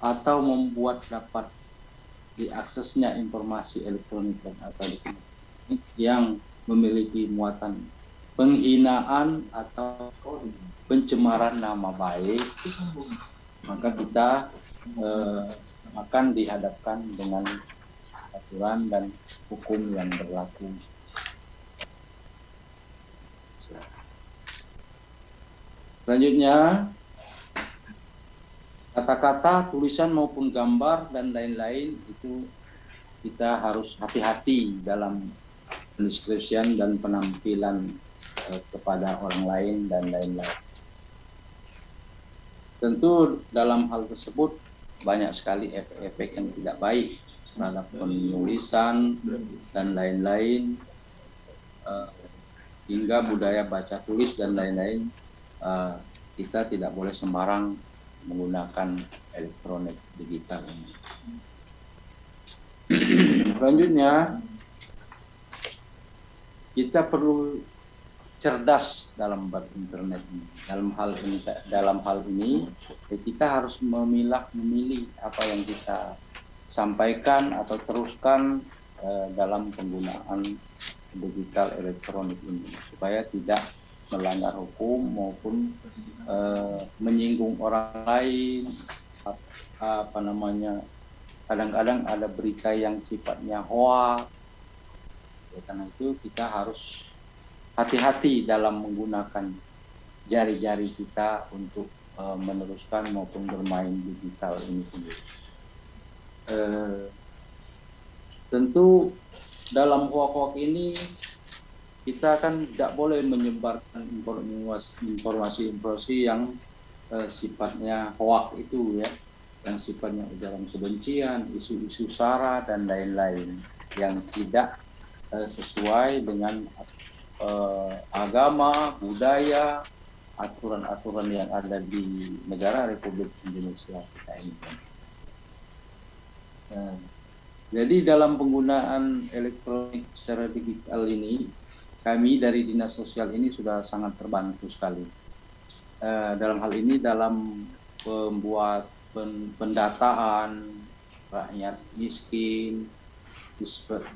atau membuat dapat diaksesnya informasi elektronik dan atau elektronik yang memiliki muatan penghinaan atau pencemaran nama baik, maka kita akan dihadapkan dengan aturan dan hukum yang berlaku. Selanjutnya, kata-kata, tulisan maupun gambar dan lain-lain itu kita harus hati-hati dalam pendeskripsian dan penampilan kepada orang lain dan lain-lain. Tentu dalam hal tersebut banyak sekali efek-efek yang tidak baik terhadap penulisan dan lain-lain, hingga budaya baca tulis dan lain-lain. Kita tidak boleh sembarang menggunakan elektronik digital ini. Selanjutnya, kita perlu cerdas dalam berinternet ini. Dalam hal ini kita harus memilih apa yang kita sampaikan atau teruskan dalam penggunaan digital elektronik ini, supaya tidak melanggar hukum maupun menyinggung orang lain. Kadang-kadang ada berita yang sifatnya hoax. Karena itu kita harus hati-hati dalam menggunakan jari-jari kita untuk meneruskan maupun bermain digital ini sendiri. Tentu dalam hoax ini kita kan tidak boleh menyebarkan informasi-informasi yang sifatnya hoax itu ya, yang sifatnya ujaran kebencian, isu-isu sara dan lain-lain yang tidak sesuai dengan agama, budaya, aturan-aturan yang ada di negara Republik Indonesia kita ini. Jadi dalam penggunaan elektronik secara digital ini, kami dari Dinas Sosial ini sudah sangat terbantu sekali. Dalam hal ini dalam membuat pendataan rakyat miskin,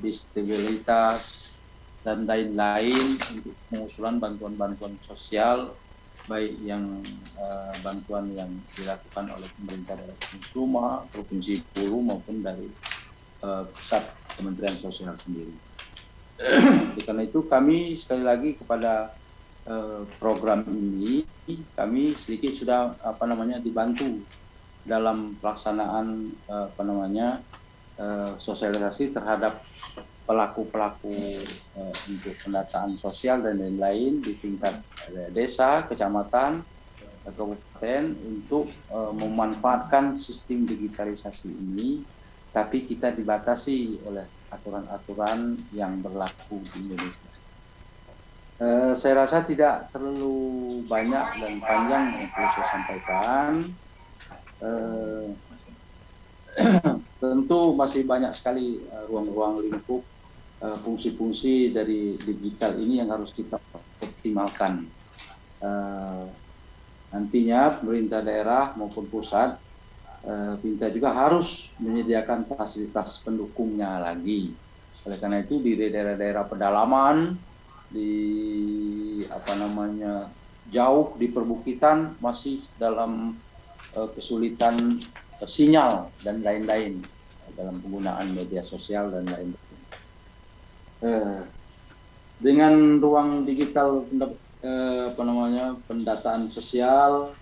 disabilitas, dan lain-lain untuk pengusulan bantuan-bantuan sosial, baik yang bantuan yang dilakukan oleh pemerintah daerah Seluma, Provinsi Bengkulu maupun dari pusat Kementerian Sosial sendiri. Karena itu kami sekali lagi kepada program ini kami sedikit sudah dibantu dalam pelaksanaan sosialisasi terhadap pelaku-pelaku untuk pendataan sosial dan lain-lain di tingkat desa, kecamatan, kabupaten untuk memanfaatkan sistem digitalisasi ini, tapi kita dibatasi oleh aturan-aturan yang berlaku di Indonesia. Saya rasa tidak terlalu banyak dan panjang yang perlu saya sampaikan. Tentu masih banyak sekali ruang-ruang lingkup fungsi-fungsi dari digital ini yang harus kita optimalkan. Nantinya pemerintah daerah maupun pusat Binta juga harus menyediakan fasilitas pendukungnya lagi. Oleh karena itu di daerah-daerah pedalaman, di jauh di perbukitan masih dalam kesulitan sinyal dan lain-lain dalam penggunaan media sosial dan lain-lain. Dengan ruang digital pendataan sosial,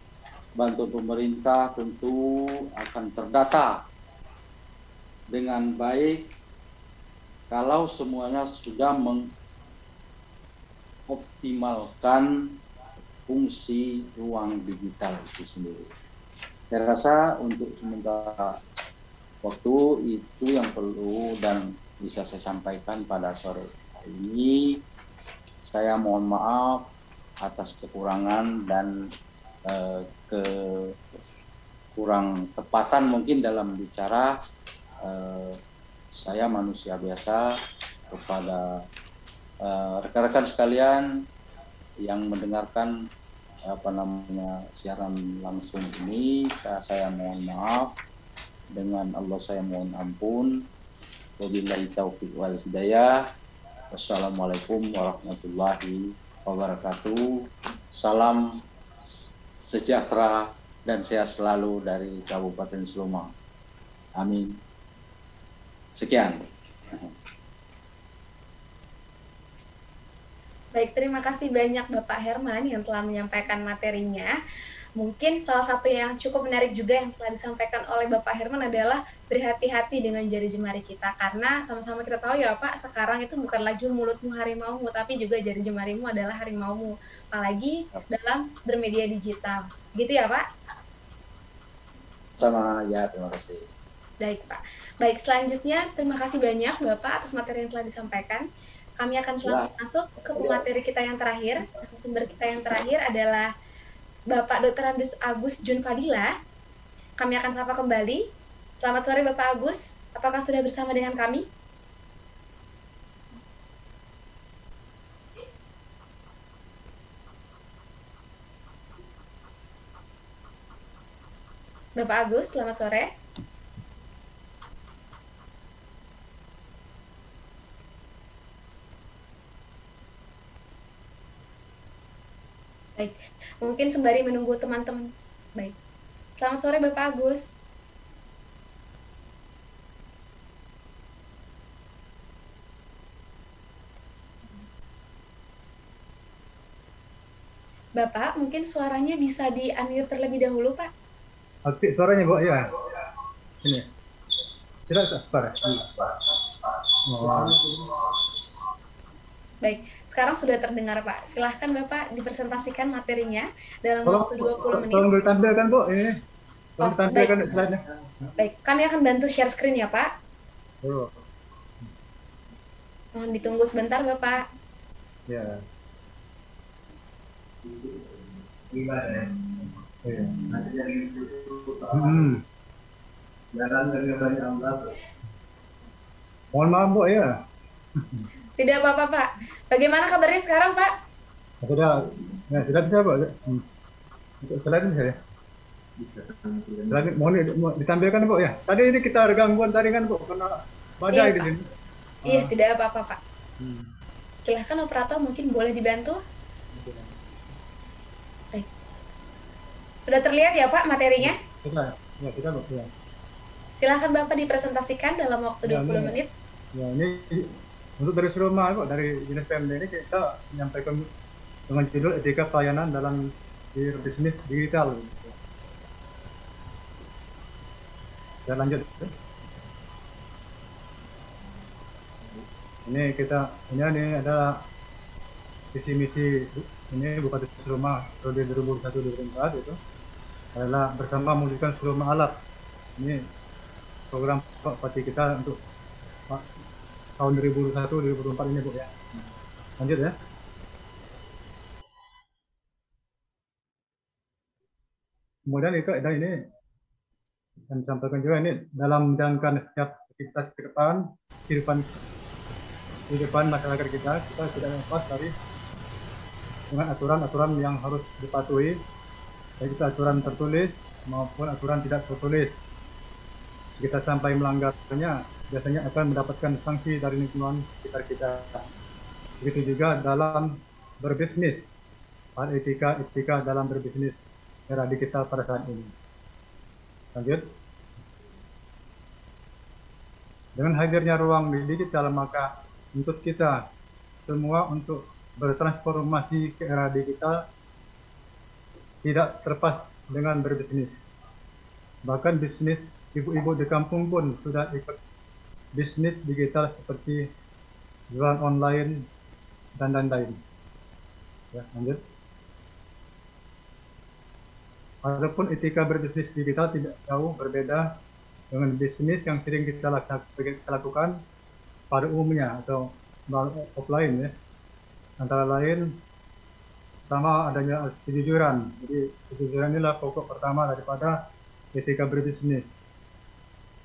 bantuan pemerintah tentu akan terdata dengan baik kalau semuanya sudah mengoptimalkan fungsi ruang digital itu sendiri. Saya rasa untuk sementara waktu itu yang perlu dan bisa saya sampaikan pada sore hari ini. Saya mohon maaf atas kekurangan dan kurang tepatan mungkin dalam bicara. Saya manusia biasa. Kepada rekan-rekan sekalian yang mendengarkan siaran langsung ini, saya mohon maaf. Dengan Allah saya mohon ampun. Wabillahi taufiq wal hidayah. Wassalamualaikum warahmatullahi wabarakatuh. Salam sejahtera dan sehat selalu dari Kabupaten Seluma. Amin. Sekian. Baik, terima kasih banyak Bapak Herman yang telah menyampaikan materinya. Mungkin salah satu yang cukup menarik juga yang telah disampaikan oleh Bapak Herman adalah berhati-hati dengan jari jemari kita. Karena sama-sama kita tahu ya Pak, sekarang itu bukan lagi mulutmu harimaumu, tapi juga jari jemarimu adalah harimaumu. Apalagi dalam bermedia digital. Gitu ya Pak? Sama ya, terima kasih. Baik Pak. Baik, selanjutnya terima kasih banyak Bapak atas materi yang telah disampaikan. Kami akan langsung masuk ke pemateri kita yang terakhir. Sumber kita yang terakhir adalah Bapak Dr. Andes Agus Jun Fadila. Kami akan sapa kembali. Selamat sore Bapak Agus. Apakah sudah bersama dengan kami? Bapak Agus, selamat sore. Baik, mungkin sembari menunggu teman-teman. Baik, selamat sore Bapak Agus. Bapak, mungkin suaranya bisa di-unmute terlebih dahulu, Pak. Aktif suaranya, Bu, ya. Ini. Silakan, Pak. Baik, sekarang sudah terdengar, Pak. Silahkan Bapak dipresentasikan materinya dalam waktu 20 menit. Tolong ditampilkan, Bu, ini. Tolong ditampilkan slide-nya. Baik, kami akan bantu share screen ya, Pak. Oh. Mohon ditunggu sebentar, Bapak. Ya. Mohon maaf, Bu, ya. Tidak apa-apa, Pak. Bagaimana kabarnya sekarang, Pak? Sudah. Ya, sudah bisa, Bu. Slide bisa ya? Slide mohon ditampilkan, Bu, ya. Tadi ini kita ada gangguan tadi kan, Bu, karena badai di sini. Iya, tidak apa-apa, Pak. Silahkan operator mungkin boleh dibantu. Baik. Sudah terlihat ya, Pak, materinya? Sudah. Ya, kita, Bu. Ya. Silahkan Bapak dipresentasikan dalam waktu 20 menit. Ya, ini untuk dari Seluma, Pak, dari Dinas PMD ini kita menyampaikan dengan judul etika pelayanan dalam bisnis digital. Kita lanjut. Ini ada visi misi ini Bupati Seluma periode 2021-2024 itu adalah bersama mewujudkan Seluma Alat. Ini program Pak Bupati kita untuk tahun 2021-2024 ini, Bu, ya. Lanjut ya. Kemudian itu ada ini yang disampaikan juga ini dalam menjalankan setiap aktivitas ke depan masyarakat kita tidak lepas dari dengan aturan-aturan yang harus dipatuhi, baik itu aturan tertulis maupun aturan tidak tertulis. kita sampai melanggarnya, biasanya akan mendapatkan sanksi dari lingkungan sekitar kita. Begitu juga dalam berbisnis, etika dalam berbisnis era digital pada saat ini. Lanjut. Dengan hadirnya ruang digital, maka untuk kita semua untuk bertransformasi ke era digital tidak terlepas dengan berbisnis. Bahkan bisnis ibu-ibu di kampung pun sudah ikut bisnis digital seperti jualan online dan lain-lain. Ya, lanjut. Adapun etika berbisnis digital tidak jauh berbeda dengan bisnis yang sering kita lakukan pada umumnya atau offline ya. Antara lain, pertama adanya kejujuran. Jadi kejujuran inilah pokok pertama daripada etika berbisnis.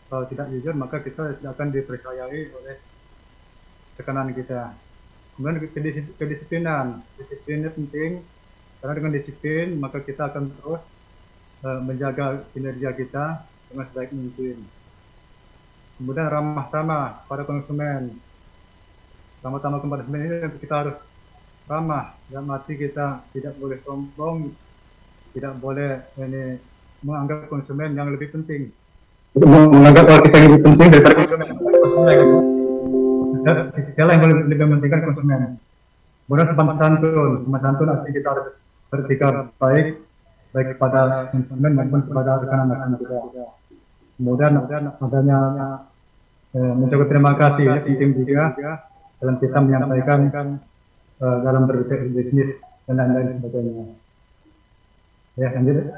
Kalau tidak jujur maka kita tidak akan dipercayai oleh tekanan kita. Kemudian kedisiplinan. Disiplinnya penting karena dengan disiplin maka kita akan terus menjaga kinerja kita dengan sebaik mungkin. Kemudian ramah tamah pada konsumen. Ramah tamah kepada konsumen ini kita harus ramah, dalam arti kita tidak boleh sombong, tidak boleh menganggap konsumen yang lebih penting. Menganggap kalau kita yang lebih penting daripada konsumen. Kita yang lebih mementingkan konsumen. Kemudian sopan santun artinya kita harus bersikap baik kepada konsumen maupun kepada rekan-rekan kita. Kemudian adanya mencoba terima kasih ya, penting juga dalam kita menyampaikan dalam berbisnis dan lain-lain sebagainya. Ya, lanjut.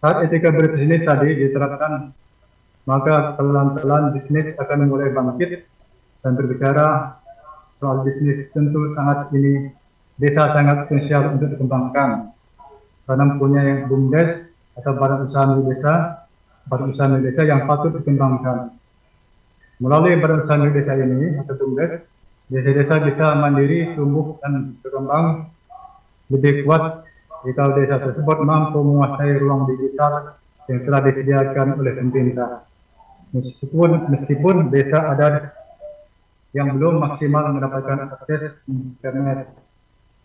Saat etika berbisnis tadi diterapkan, maka pelan-pelan bisnis akan mulai bangkit dan berbicara soal bisnis. Tentu sangat ini desa sangat potensial untuk dikembangkan karena mempunyai BUMDes atau badan usaha milik desa yang patut dikembangkan. Melalui badan usaha milik desa ini atau BUMDes, desa-desa bisa mandiri, tumbuh dan berkembang lebih kuat jika desa tersebut mampu menguasai ruang digital yang telah disediakan oleh pemerintah. Meskipun desa ada yang belum maksimal mendapatkan akses internet,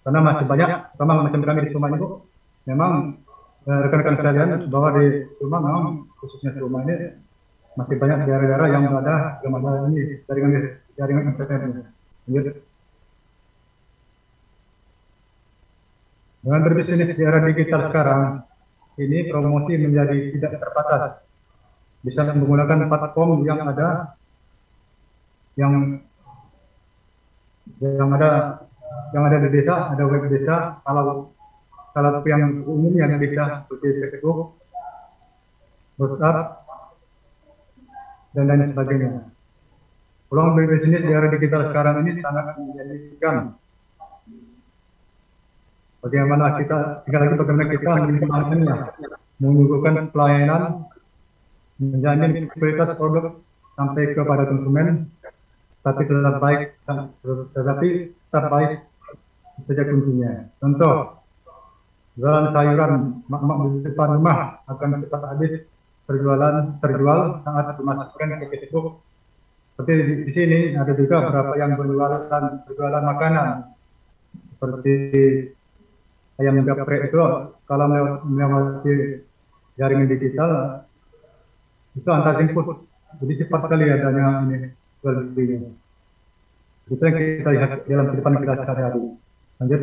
karena masih banyak, terutama macam kami di Suma ini, memang rekan-rekan sekalian bahwa di Suma memang khususnya Suma ini masih banyak daerah-daerah yang berada ini jaringan internet. Dengan berbisnis di era digital sekarang, ini promosi menjadi tidak terbatas. Bisa menggunakan platform yang ada, yang ada di desa, ada web desa. Kalau yang umum yang bisa seperti Facebook, WhatsApp, dan lain sebagainya. Peluang berbisnis di era digital sekarang ini sangat menjanjikan. Bagaimana kita menyempurnakannya, menunjukkan pelayanan, menjamin kualitas produk sampai kepada konsumen, tapi tetap baik sejak kuncinya. Contoh, jualan sayuran mak-mak di depan rumah akan cepat habis terjual saat dimasukkan ke Facebook. Seperti di sini ada juga beberapa yang berjualan makanan seperti ayam geprek itu, kalau melewati jaringan digital itu antar jemput, jadi cepat sekali adanya ini jual belinya. Itu yang kita lihat dalam kehidupan kita sehari-hari. Lanjut.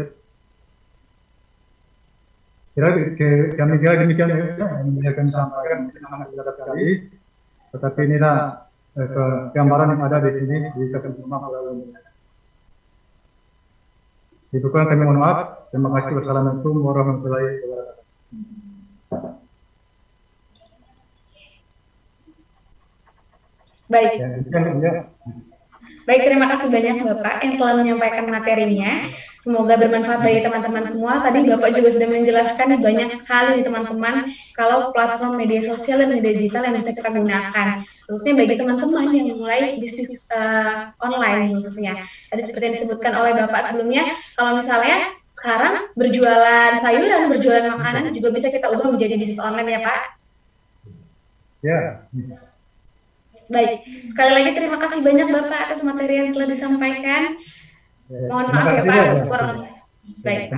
Kami kira demikian yang akan sampaikan, mungkin akan tidak sekali, tetapi inilah gambaran yang ada di sini di Kabupaten Pulau ini. Itu kan kami mohon maaf. Terima kasih. Wassalamualaikum warahmatullahi wabarakatuh. Baik. Baik, terima kasih banyak Bapak yang telah menyampaikan materinya. Semoga bermanfaat bagi teman-teman semua. Tadi Bapak juga sudah menjelaskan banyak sekali nih teman-teman kalau platform media sosial dan media digital yang bisa kita gunakan. Khususnya bagi teman-teman yang mulai bisnis online khususnya. Tadi seperti yang disebutkan oleh Bapak sebelumnya, kalau misalnya Sekarang berjualan sayuran, berjualan makanan juga bisa kita ubah menjadi bisnis online ya Pak? Ya. Baik, sekali lagi terima kasih banyak Bapak atas materi yang telah disampaikan. Mohon maaf ya Pak, kurang. Baik.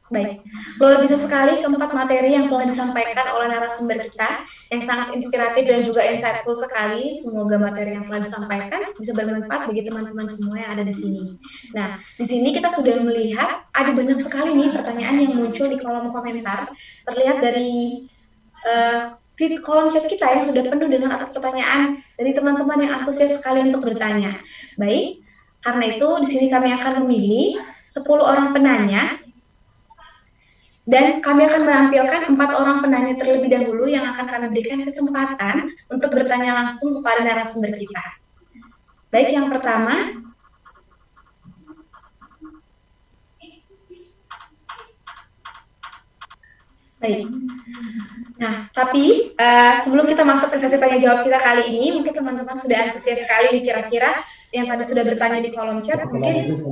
Baik, luar biasa sekali keempat materi yang telah disampaikan oleh narasumber kita yang sangat inspiratif dan juga insightful sekali. Semoga materi yang telah disampaikan bisa bermanfaat bagi teman-teman semua yang ada di sini. Nah, di sini kita sudah melihat ada banyak sekali nih pertanyaan yang muncul di kolom komentar. Terlihat dari kolom chat kita yang sudah penuh dengan atas pertanyaan dari teman-teman yang antusias sekali untuk bertanya. Baik, karena itu di sini kami akan memilih 10 orang penanya. Dan kami akan menampilkan 4 orang penanya terlebih dahulu yang akan kami berikan kesempatan untuk bertanya langsung kepada narasumber kita. Baik, yang pertama. Baik. Nah, tapi sebelum kita masuk ke sesi tanya jawab kita kali ini, mungkin teman-teman sudah antusias sekali nih kira-kira yang tadi sudah bertanya di kolom chat, mungkin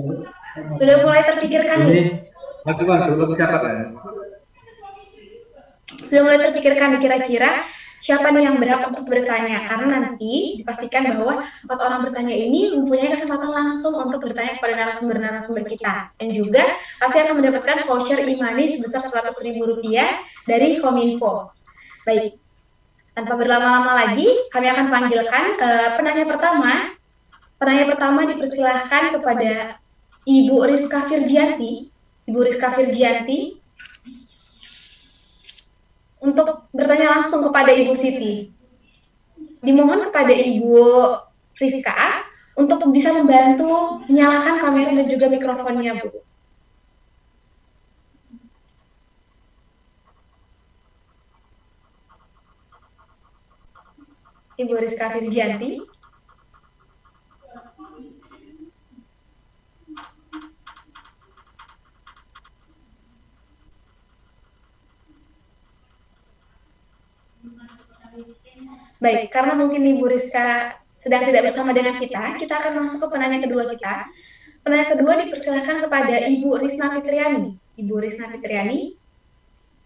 sudah mulai terpikirkan nih. Sudah mulai terpikirkan kira-kira siapa nih yang berhak untuk bertanya, karena nanti dipastikan bahwa 4 orang bertanya ini mempunyai kesempatan langsung untuk bertanya kepada narasumber-narasumber kita, dan juga pasti akan mendapatkan voucher e-money sebesar Rp100.000 dari Kominfo. Baik, tanpa berlama-lama lagi kami akan panggilkan penanya pertama. Penanya pertama dipersilahkan kepada Ibu Rizka Firjianti. Ibu Rizka Firjianti untuk bertanya langsung kepada Ibu Siti. Dimohon kepada Ibu Rizka untuk bisa membantu menyalakan kamera dan juga mikrofonnya, Bu. Ibu Rizka Firjianti. Baik, karena mungkin Ibu Rizka sedang tidak bersama dengan kita akan masuk ke penanya kedua kita. Penanya kedua dipersilahkan kepada Ibu Risna Fitriani. Ibu Risna Fitriani,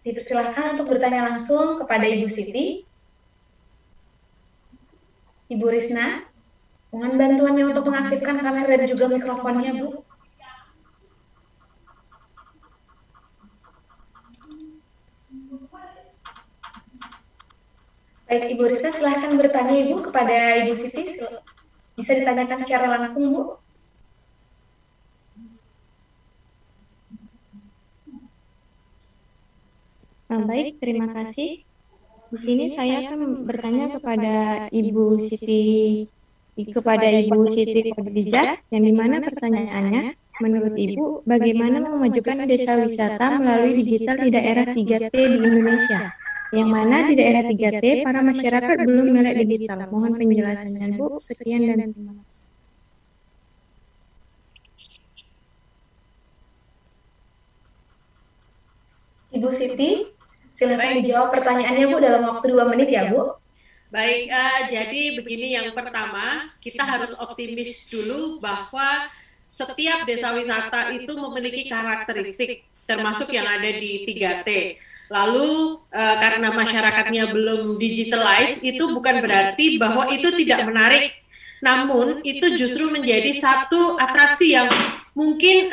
dipersilahkan untuk bertanya langsung kepada Ibu Siti. Ibu Risna, mohon bantuannya untuk mengaktifkan kamera dan juga mikrofonnya, Bu. Baik, Ibu Risna, silahkan bertanya Ibu kepada Ibu Siti. Bisa ditanyakan secara langsung, Bu. Baik, terima kasih. Di sini saya akan bertanya kepada Ibu Siti Khadijah, yang dimana pertanyaannya, menurut Ibu, bagaimana memajukan desa wisata melalui digital di daerah 3T di Indonesia? Yang mana di daerah 3T para masyarakat belum melek digital. Mohon penjelasannya, Bu. Sekian dan terima kasih. Ibu Siti, silakan dijawab pertanyaannya, Bu, dalam waktu 2 menit ya, Bu. Baik, jadi begini, yang pertama, kita harus optimis dulu bahwa setiap desa wisata itu memiliki karakteristik, termasuk yang ada di 3T. Lalu karena masyarakatnya belum digitalize, itu bukan berarti bahwa itu tidak menarik. Namun itu justru menjadi satu atraksi yang mungkin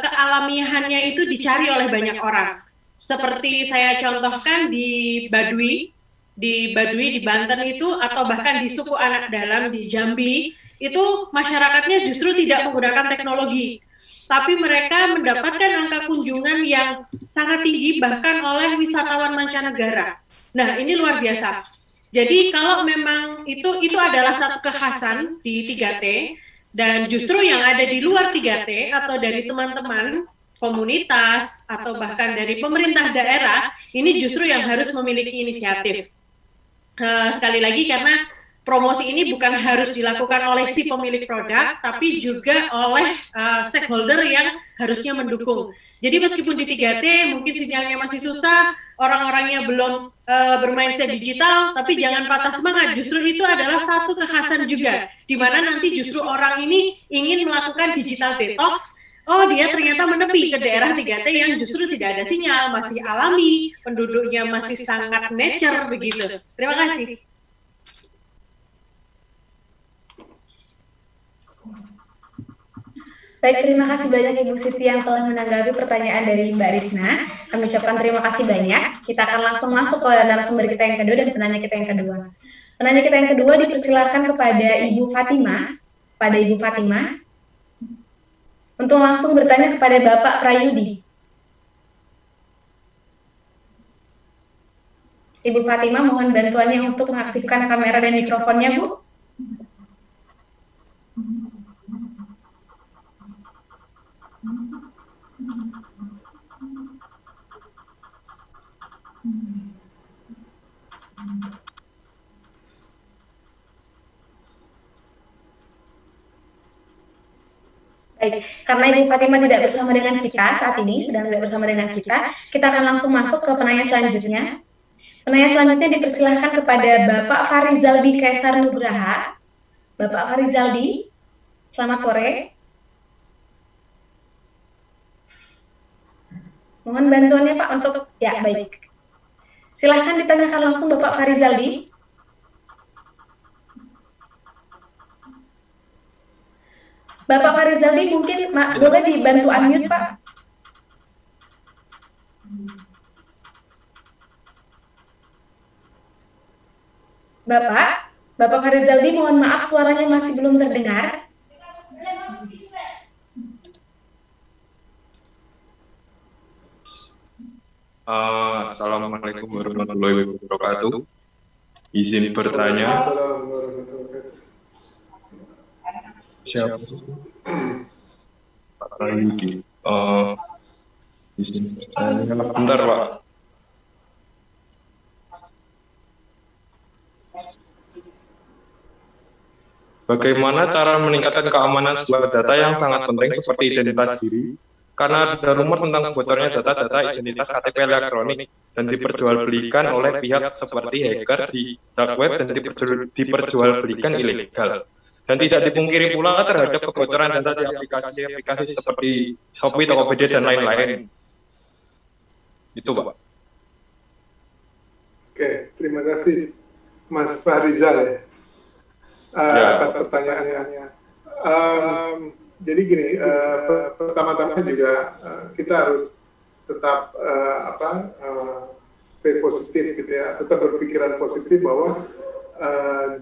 kealamiahannya itu dicari oleh banyak orang. Seperti saya contohkan di Baduy di Banten itu, atau bahkan di suku Anak Dalam di Jambi, itu masyarakatnya justru tidak menggunakan teknologi. Tapi mereka mendapatkan angka kunjungan yang sangat tinggi bahkan oleh wisatawan mancanegara. Nah, ini luar biasa. Jadi kalau memang itu adalah satu kekhasan di 3T, dan justru yang ada di luar 3T atau dari teman-teman komunitas atau bahkan dari pemerintah daerah, ini justru yang harus memiliki inisiatif. Sekali lagi, karena promosi ini bukan harus dilakukan oleh si pemilik produk, tapi juga oleh stakeholder yang harusnya mendukung. Jadi meskipun di 3T mungkin sinyalnya masih susah, orang-orangnya belum bermindset digital, tapi jangan patah semangat. Justru itu adalah satu kekhasan juga, di mana nanti justru orang ini ingin melakukan digital detox, Oh, dia ternyata menepi ke daerah 3T yang justru tidak ada sinyal, masih alami, penduduknya masih sangat nature begitu. Terima kasih. Baik, terima kasih banyak Ibu Siti yang telah menanggapi pertanyaan dari Mbak Risna. Kami ucapkan terima kasih banyak. Kita akan langsung masuk ke narasumber kita yang kedua dan penanya kita yang kedua. Penanya kita yang kedua dipersilakan kepada Ibu Fatima. Untuk langsung bertanya kepada Bapak Prayudi. Ibu Fatima, mohon bantuannya untuk mengaktifkan kamera dan mikrofonnya, Bu. Baik, karena Ibu Fatima tidak bersama dengan kita saat ini, sedang tidak bersama dengan kita akan langsung masuk ke penanya selanjutnya. Penanya selanjutnya dipersilahkan kepada Bapak Farizaldi Kaisar Nugraha. Bapak Farizaldi, selamat sore. Mohon bantuannya Pak untuk, ya baik. Silahkan ditanyakan langsung Bapak Farizaldi. Bapak Farizaldi mungkin boleh dibantu unmute Pak. Bapak Farizaldi, mohon maaf suaranya masih belum terdengar. Assalamualaikum warahmatullahi wabarakatuh. Izin bertanya. Siapa? Pak Rayudi. Izin bertanya. Bentar, Pak. Bagaimana cara meningkatkan keamanan sebuah data yang sangat penting seperti identitas diri? Karena ada rumor tentang bocornya data-data identitas KTP elektronik dan diperjualbelikan oleh pihak seperti hacker di dark web dan diperjualbelikan ilegal. Dan tidak dipungkiri pula terhadap kebocoran data di aplikasi-aplikasi seperti Shopee, Tokopedia, dan lain-lain. Itu, Pak. Oke, terima kasih Mas Farizal atas pertanyaannya. Jadi gini, pertama-tama juga kita harus tetap stay positif gitu ya, tetap berpikiran positif bahwa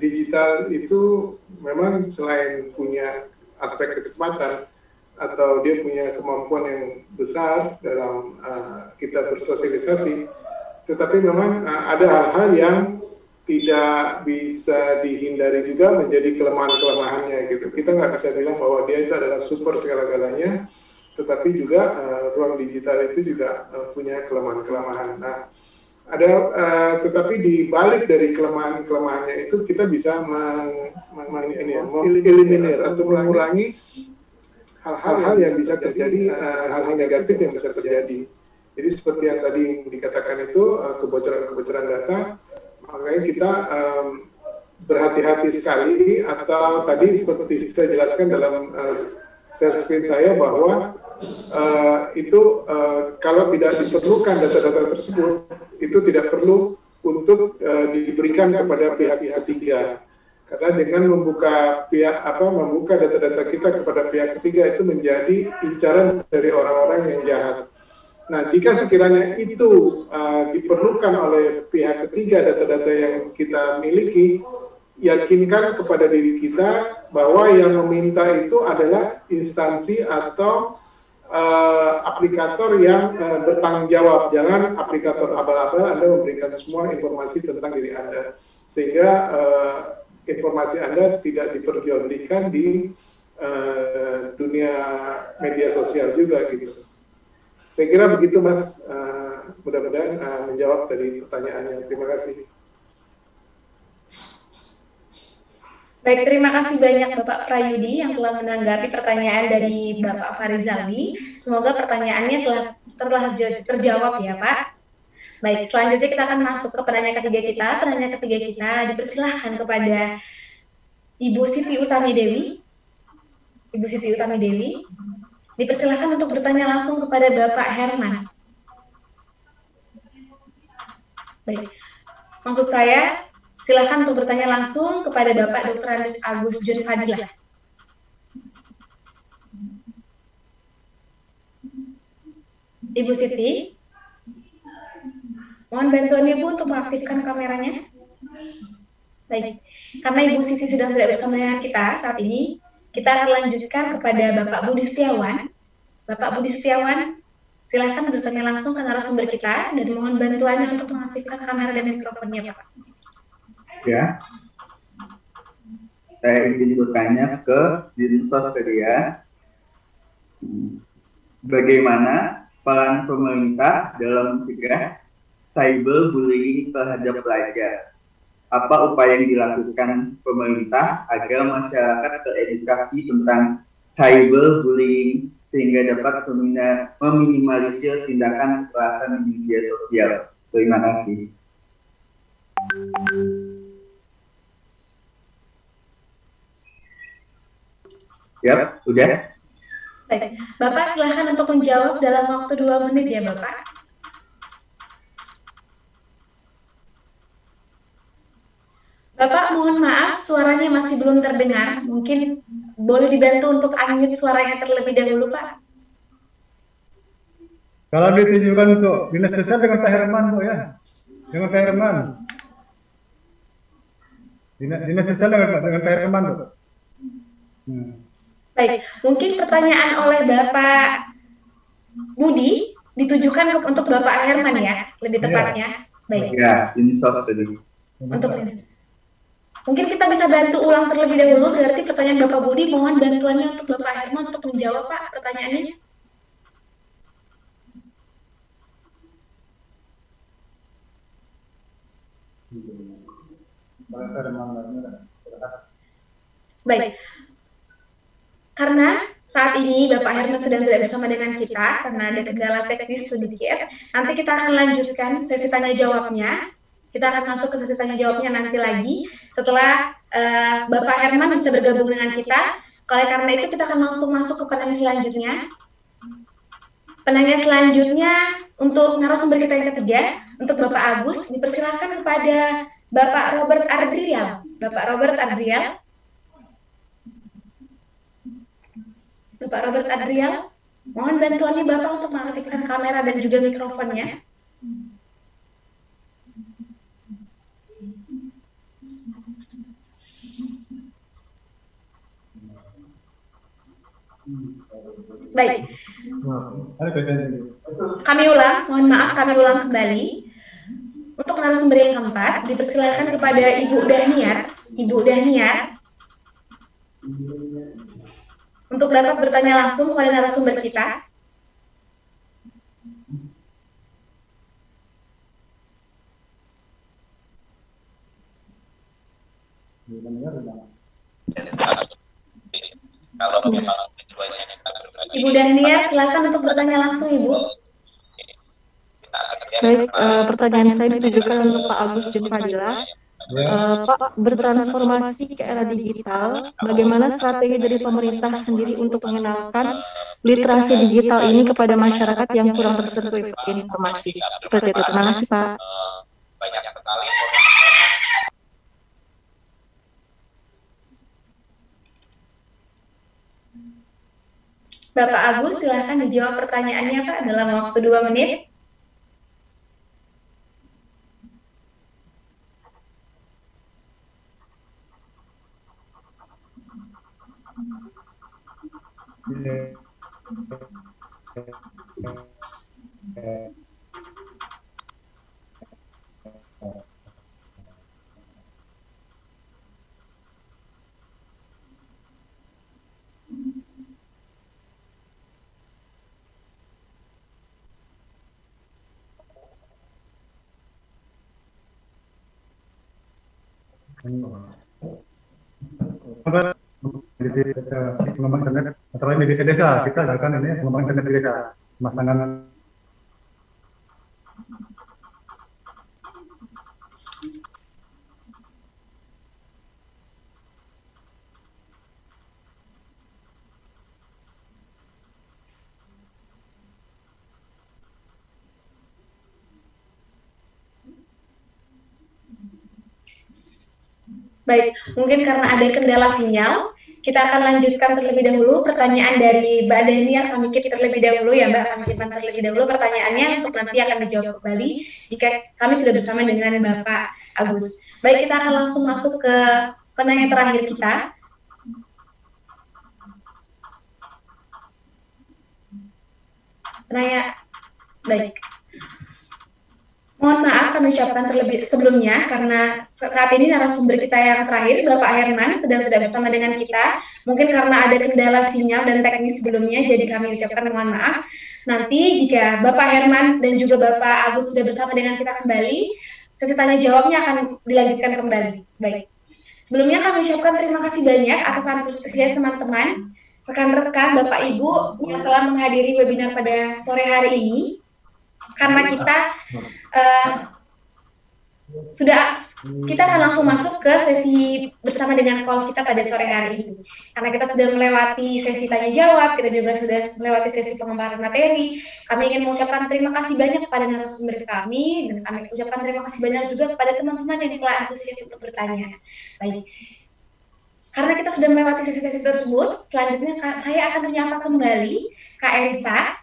digital itu memang selain punya aspek kecepatan atau dia punya kemampuan yang besar dalam kita bersosialisasi, tetapi memang ada hal-hal yang tidak bisa dihindari juga menjadi kelemahan-kelemahannya gitu. Kita nggak bisa bilang bahwa dia itu adalah super segala-galanya, tetapi juga ruang digital itu juga punya kelemahan-kelemahan. Nah, tetapi di balik dari kelemahan-kelemahannya itu kita bisa mengeliminir atau mengurangi hal-hal yang bisa terjadi, hal-hal negatif yang bisa terjadi. Jadi seperti yang tadi dikatakan itu kebocoran data. Makanya kita berhati-hati sekali, atau tadi seperti saya jelaskan dalam share screen saya bahwa kalau tidak diperlukan data-data tersebut, itu tidak perlu untuk diberikan kepada pihak-pihak ketiga. Karena dengan membuka data-data kita kepada pihak ketiga itu menjadi incaran dari orang-orang yang jahat. Nah, jika sekiranya itu diperlukan oleh pihak ketiga data-data yang kita miliki, yakinkan kepada diri kita bahwa yang meminta itu adalah instansi atau aplikator yang bertanggung jawab. Jangan aplikator abal-abal Anda memberikan semua informasi tentang diri Anda, sehingga informasi Anda tidak diperjualbelikan di dunia media sosial juga gitu. Saya kira begitu Mas, mudah-mudahan menjawab dari pertanyaannya. Terima kasih. Baik, terima kasih banyak Bapak Prayudi yang telah menanggapi pertanyaan dari Bapak Farizaldi. Semoga pertanyaannya telah terjawab ya Pak. Baik, selanjutnya kita akan masuk ke penanya ketiga kita. Penanya ketiga kita dipersilahkan kepada Ibu Siti Utami Dewi. Ibu Siti Utami Dewi. Dipersilakan untuk bertanya langsung kepada Bapak Herman. Baik, maksud saya, silakan untuk bertanya langsung kepada Bapak Dr. Andes Agus Jun Fadilah. Ibu Siti, mohon bantuan Ibu untuk mengaktifkan kameranya. Baik, karena Ibu Siti sedang tidak bersama dengan kita saat ini, kita akan lanjutkan kepada Bapak Budi Setiawan. Bapak Budi Setiawan, silakan bertanya langsung ke narasumber kita dan mohon bantuannya untuk mengaktifkan kamera dan mikrofonnya, Pak. Ya, saya ingin bertanya ke Dinsos tadi ya, bagaimana peran pemerintah dalam mencegah cyberbullying terhadap pelajar? Apa upaya yang dilakukan pemerintah agar masyarakat teredukasi tentang cyberbullying sehingga dapat meminimalisir tindakan kekerasan di media sosial? Terima kasih. Yap, udah. Baik, Bapak silahkan untuk menjawab dalam waktu 2 menit ya, Bapak. Bapak, mohon maaf, suaranya masih belum terdengar. Mungkin boleh dibantu untuk unmute suaranya terlebih dahulu, Pak. Kalau ditujukan untuk dinas sosial dengan Pak Herman, Bu ya. Dengan Pak Herman. Dinas sosial dengan Pak Herman, Bu. Baik, mungkin pertanyaan oleh Bapak Budi ditujukan untuk Bapak Herman ya, lebih tepatnya. Baik. Ya, Dinsos tadi. Untuk mungkin kita bisa bantu ulang terlebih dahulu, berarti pertanyaan Bapak Budi, mohon bantuannya untuk Bapak Herman untuk menjawab, Pak, pertanyaannya. Baik. Karena saat ini Bapak Herman sedang tidak bersama dengan kita, karena ada kendala teknis sedikit, nanti kita akan lanjutkan sesi tanya jawabnya. Kita akan masuk ke sesi tanya jawabnya nanti lagi setelah Bapak Herman bisa bergabung dengan kita. Oleh karena itu kita akan langsung masuk ke penanya selanjutnya. Penanya selanjutnya untuk narasumber kita yang ketiga, untuk Bapak Agus, dipersilakan kepada Bapak Robert Adriel. Bapak Robert Adriel. Bapak Robert Adriel, mohon bantuannya Bapak untuk mengaktifkan kamera dan juga mikrofonnya. Baik. Kami ulang, mohon maaf kami ulang kembali. Untuk narasumber yang keempat, dipersilakan kepada Ibu Dahniar. Ibu Dahniar, untuk dapat bertanya langsung kepada narasumber kita. Ibu Dahniar, silakan untuk bertanya langsung, Ibu. Baik, pertanyaan saya ditujukan untuk Pak Agus Jun Fadilah. Pak, bertransformasi ke era digital, bagaimana strategi dari pemerintah sendiri untuk mengenalkan literasi digital ini kepada masyarakat yang kurang tersentuh informasi? Seperti itu. Terima kasih, Pak. Banyak sekali Bapak Agus, silakan dijawab pertanyaannya, Pak, dalam waktu 2 menit. Jadi pengembangan internet antara lain di desa kita lakukan ini pengembangan internet di desa, pemasangan Baik, mungkin karena ada kendala sinyal, kita akan lanjutkan terlebih dahulu pertanyaan dari Mbak Daniar. Kami keep terlebih dahulu ya Mbak, kami simpan terlebih dahulu pertanyaannya untuk nanti akan dijawab kembali jika kami sudah bersama dengan Bapak Agus. Baik, kita akan langsung masuk ke penanya terakhir kita. Penanya, baik. Mohon maaf kami ucapkan terlebih sebelumnya karena saat ini narasumber kita yang terakhir, Bapak Herman, sedang tidak bersama dengan kita. Mungkin karena ada kendala sinyal dan teknis sebelumnya, jadi kami ucapkan mohon maaf. Nanti jika Bapak Herman dan juga Bapak Agus sudah bersama dengan kita kembali, sesi tanya jawabnya akan dilanjutkan kembali. Baik. Sebelumnya kami ucapkan terima kasih banyak atas antusias teman-teman, rekan-rekan, Bapak Ibu yang telah menghadiri webinar pada sore hari ini. Karena kita kita akan langsung masuk ke sesi bersama dengan call kita pada sore hari ini. Karena kita sudah melewati sesi tanya jawab, kita juga sudah melewati sesi pemaparan materi. Kami ingin mengucapkan terima kasih banyak kepada narasumber kami, dan kami ucapkan terima kasih banyak juga kepada teman-teman yang telah antusias untuk bertanya. Baik. Karena kita sudah melewati sesi-sesi tersebut, selanjutnya saya akan menyapa kembali Kak Erisa.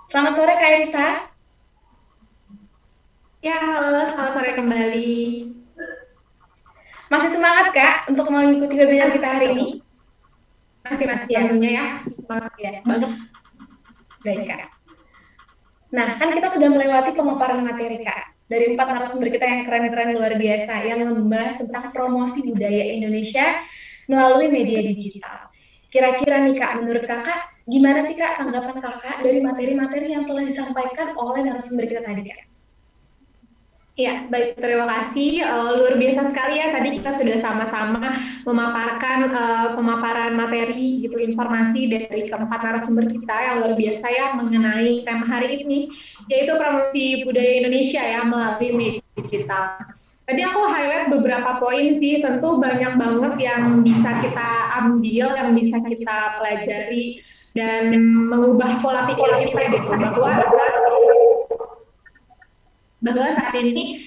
Selamat sore Kak Erisa. Ya, halo, selamat sore kembali. Masih semangat Kak untuk mengikuti webinar kita hari ini? Masih tentunya ya. Ya. Baik Kak. Nah, kan kita sudah melewati pemaparan materi Kak. Dari 4 narasumber kita yang keren-keren luar biasa yang membahas tentang promosi budaya Indonesia melalui media digital. Kira-kira nih Kak, menurut Kakak, gimana sih Kak tanggapan Kakak dari materi-materi yang telah disampaikan oleh narasumber kita tadi Kak? Ya, baik, terima kasih. Luar biasa sekali ya, tadi kita sudah sama-sama memaparkan pemaparan materi, gitu, informasi dari keempat narasumber kita yang luar biasa ya mengenai tema hari ini, yaitu promosi budaya Indonesia ya melalui media digital. Tadi aku highlight beberapa poin sih, tentu banyak banget yang bisa kita ambil, yang bisa kita pelajari, dan mengubah pola pikir kita gitu, bahwa saat ini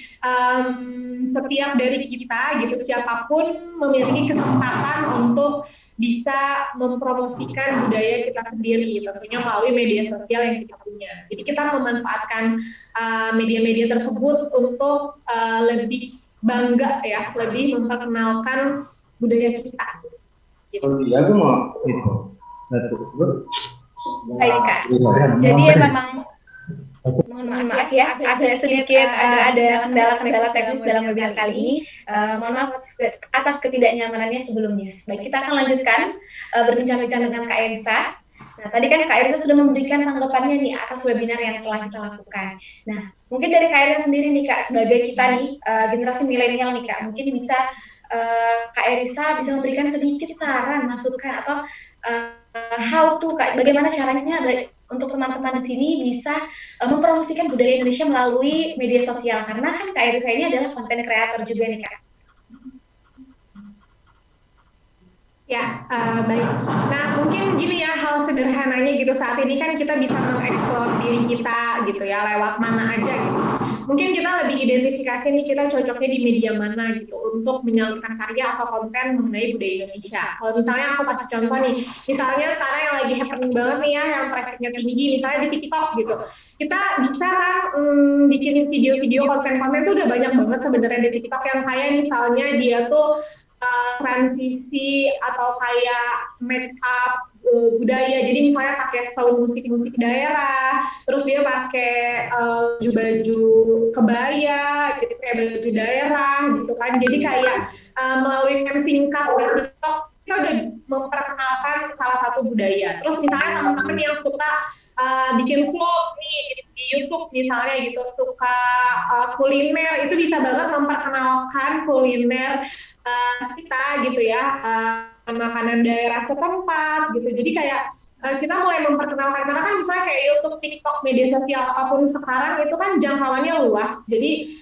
setiap dari kita gitu siapapun memiliki kesempatan untuk bisa mempromosikan budaya kita sendiri tentunya melalui media sosial yang kita punya. Jadi kita memanfaatkan media-media tersebut untuk lebih bangga ya, lebih memperkenalkan budaya kita. Gitu. Aku mau itu. Baik Kak. Jadi ya memang mohon maaf ya, ada sedikit ada kendala-kendala teknis dalam webinar kali ini. Mohon maaf atas ketidaknyamanannya sebelumnya. Baik, kita akan lanjutkan berbincang-bincang dengan Kak Erisa. Nah, tadi kan Kak Erisa sudah memberikan tanggapannya nih atas webinar yang telah kita lakukan. Nah, mungkin dari Kak Erisa sendiri nih Kak, sebagai kita nih generasi milenial nih Kak, mungkin bisa Kak Erisa bisa memberikan sedikit saran, masukan atau how to Kak, bagaimana caranya untuk teman-teman di sini bisa mempromosikan budaya Indonesia melalui media sosial, karena kan Kak Erisa ini adalah konten kreator juga nih Kak. Ya, baik. Nah, mungkin gini ya, hal sederhananya gitu, saat ini kan kita bisa mengeksplor diri kita gitu ya, lewat mana aja gitu. Mungkin kita lebih identifikasi nih, kita cocoknya di media mana gitu, untuk menyalurkan karya atau konten mengenai budaya Indonesia. Kalau misalnya aku kasih contoh nih, misalnya sekarang yang lagi happening banget nih ya, yang trafficnya tinggi, misalnya di TikTok gitu. Kita bisa kan bikin video-video, konten-konten itu udah banyak banget sebenarnya di TikTok yang kayak misalnya dia tuh transisi atau kayak make up budaya, jadi misalnya pakai sound musik daerah, terus dia pakai baju kebaya gitu, kayak baju daerah gitu kan, jadi kayak melalui singkat dari TikTok kita udah memperkenalkan salah satu budaya. Terus misalnya teman-teman yang suka bikin vlog nih di YouTube misalnya gitu, suka kuliner, itu bisa banget memperkenalkan kuliner kita gitu ya, makanan daerah setempat gitu. Jadi kayak kita mulai memperkenalkan, karena kan misalnya kayak YouTube, TikTok, media sosial apapun sekarang itu kan jangkauannya luas. Jadi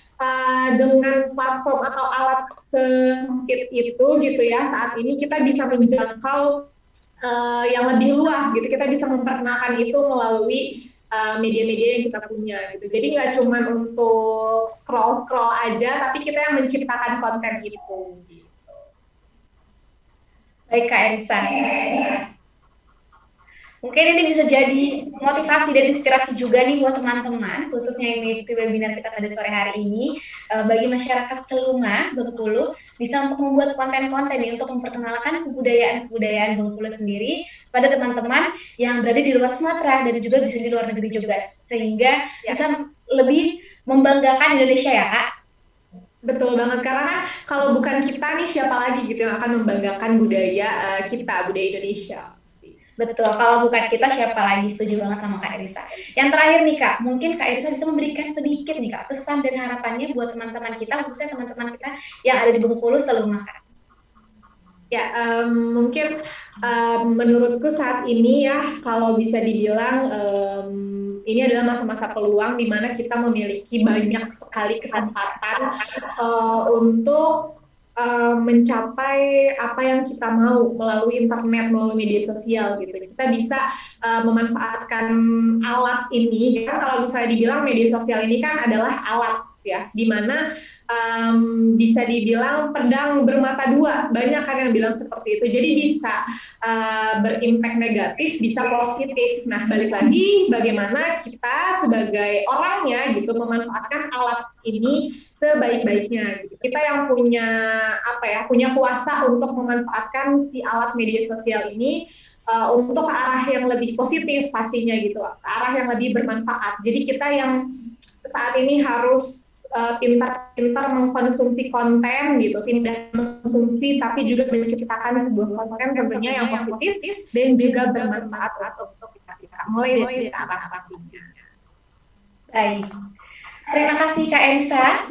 dengan platform atau alat sempit itu gitu ya, saat ini kita bisa menjangkau yang lebih luas gitu. Kita bisa memperkenalkan itu melalui media-media yang kita punya gitu. Jadi nggak cuma untuk scroll aja, tapi kita yang menciptakan konten itu gitu. Baik Kak Erisa. Mungkin ini bisa jadi motivasi dan inspirasi juga nih buat teman-teman, khususnya yang mengikuti webinar kita pada sore hari ini, bagi masyarakat Seluma, Bengkulu, bisa untuk membuat konten-konten nih untuk memperkenalkan kebudayaan Bengkulu sendiri pada teman-teman yang berada di luar Sumatera dan juga bisa di luar negeri juga, sehingga bisa lebih membanggakan Indonesia ya Kak. Betul banget, karena kalau bukan kita nih siapa lagi gitu yang akan membanggakan budaya kita, budaya Indonesia. Betul, kalau bukan kita siapa lagi, setuju banget sama Kak Erisa. Yang terakhir nih Kak, mungkin Kak Erisa bisa memberikan sedikit nih Kak, pesan dan harapannya buat teman-teman kita, khususnya teman-teman kita yang ada di Bengkulu Seluma Kak. Ya, mungkin menurutku saat ini ya, kalau bisa dibilang ini adalah masa-masa peluang di mana kita memiliki banyak sekali kesempatan untuk mencapai apa yang kita mau melalui internet, melalui media sosial gitu. Kita bisa memanfaatkan alat ini. Ya, kalau misalnya dibilang media sosial ini kan adalah alat ya, di mana bisa dibilang pedang bermata dua. Banyak kan yang bilang seperti itu. Jadi bisa berimpact negatif, bisa positif. Nah, balik lagi bagaimana kita sebagai orangnya gitu memanfaatkan alat ini sebaik-baiknya gitu. Kita yang punya punya kuasa untuk memanfaatkan si alat media sosial ini untuk ke arah yang lebih positif pastinya gitu, ke arah yang lebih bermanfaat. Jadi kita yang saat ini harus pintar-pintar mengkonsumsi konten gitu, tidak mengkonsumsi tapi juga menciptakan sebuah konten tentunya yang positif dan juga bermanfaat untuk kita mulai dari arah pastinya. Baik. Terima kasih Kak Erisa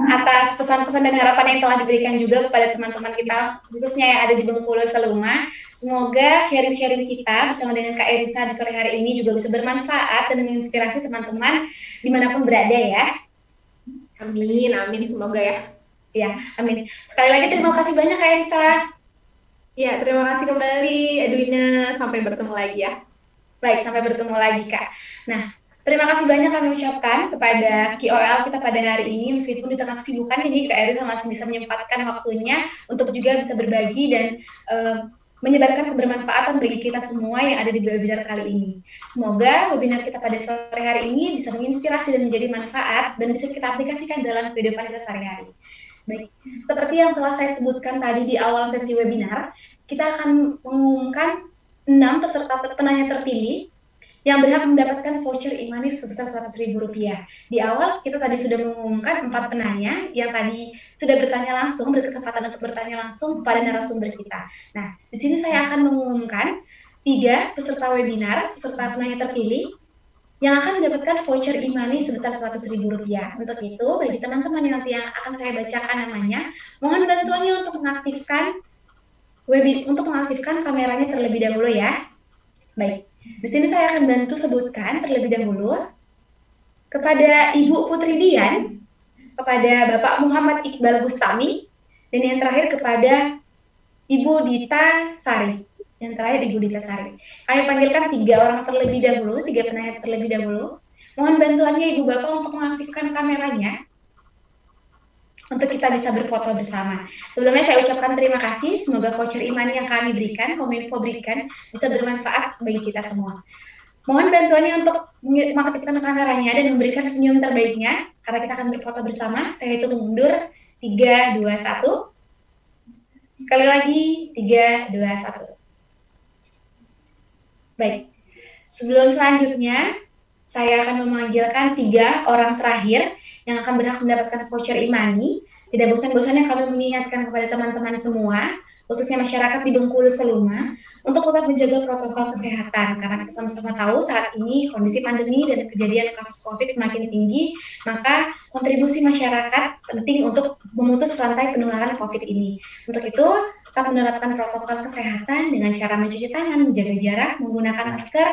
atas pesan-pesan dan harapan yang telah diberikan juga kepada teman-teman kita, khususnya yang ada di Bengkulu Seluma. Semoga sharing-sharing kita bersama dengan Kak Erisa di sore hari ini juga bisa bermanfaat dan menginspirasi teman-teman dimanapun berada ya. Amin, amin, semoga ya. Ya, amin. Sekali lagi terima kasih banyak Kak Erisa. Ya, terima kasih kembali Edwina, sampai bertemu lagi ya. Baik, sampai bertemu lagi Kak. Nah, terima kasih banyak kami ucapkan kepada KOL kita pada hari ini, meskipun di tengah kesibukan ini Kak Erisa masih bisa menyempatkan waktunya untuk juga bisa berbagi dan menyebarkan kebermanfaatan bagi kita semua yang ada di webinar kali ini. Semoga webinar kita pada sore hari ini bisa menginspirasi dan menjadi manfaat dan bisa kita aplikasikan dalam kehidupan kita sehari-hari. Baik, seperti yang telah saya sebutkan tadi di awal sesi webinar, kita akan mengumumkan 6 peserta penanya terpilih yang berhak mendapatkan voucher e-money sebesar Rp100.000. Di awal kita tadi sudah mengumumkan 4 penanya yang tadi sudah bertanya langsung, berkesempatan untuk bertanya langsung kepada narasumber kita. Nah, di sini saya akan mengumumkan 3 peserta webinar, peserta penanya terpilih yang akan mendapatkan voucher e-money sebesar Rp100.000. Untuk itu, bagi teman-teman yang nanti yang akan saya bacakan namanya, mohon bantuannya untuk mengaktifkan kameranya terlebih dahulu ya. Baik. Di sini saya akan bantu sebutkan terlebih dahulu kepada Ibu Putri Dian, kepada Bapak Muhammad Iqbal Bustami, dan yang terakhir kepada Ibu Dita Sari. Yang terakhir Ibu Dita Sari. Kami panggilkan 3 orang terlebih dahulu, 3 penanya terlebih dahulu. Mohon bantuannya Ibu Bapak untuk mengaktifkan kameranya untuk kita bisa berfoto bersama. Sebelumnya saya ucapkan terima kasih, semoga voucher e-money yang kami berikan, Kominfo berikan, bisa bermanfaat bagi kita semua. Mohon bantuannya untuk mengaktifkan kameranya dan memberikan senyum terbaiknya, karena kita akan berfoto bersama. Saya hitung mundur, 3, 2, 1. Sekali lagi, 3, 2, 1. Baik, sebelum selanjutnya, saya akan memanggilkan 3 orang terakhir yang akan berhak mendapatkan voucher e-money. Tidak bosan-bosannya kami mengingatkan kepada teman-teman semua, khususnya masyarakat di Bengkulu Seluma, untuk tetap menjaga protokol kesehatan. Karena kita sama-sama tahu saat ini kondisi pandemi dan kejadian kasus COVID semakin tinggi, maka kontribusi masyarakat penting untuk memutus rantai penularan COVID ini. Untuk itu, tetap menerapkan protokol kesehatan dengan cara mencuci tangan, menjaga jarak, menggunakan masker,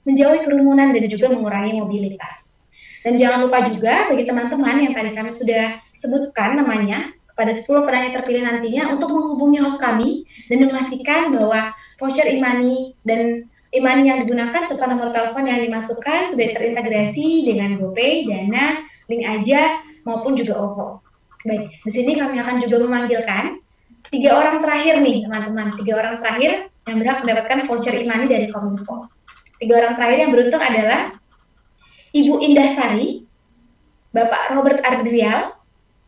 menjauhi kerumunan, dan juga mengurangi mobilitas. Dan jangan lupa juga bagi teman-teman yang tadi kami sudah sebutkan namanya, kepada 10 penanya terpilih nantinya untuk menghubungi host kami dan memastikan bahwa voucher e-money dan e-money yang digunakan serta nomor telepon yang dimasukkan sudah terintegrasi dengan GoPay, Dana, Link Aja, maupun juga OVO. Baik, di sini kami akan juga memanggilkan 3 orang terakhir nih teman-teman, 3 orang terakhir yang berhak mendapatkan voucher e-money dari Kominfo. 3 orang terakhir yang beruntung adalah Ibu Indah Sari, Bapak Robert Ardrial,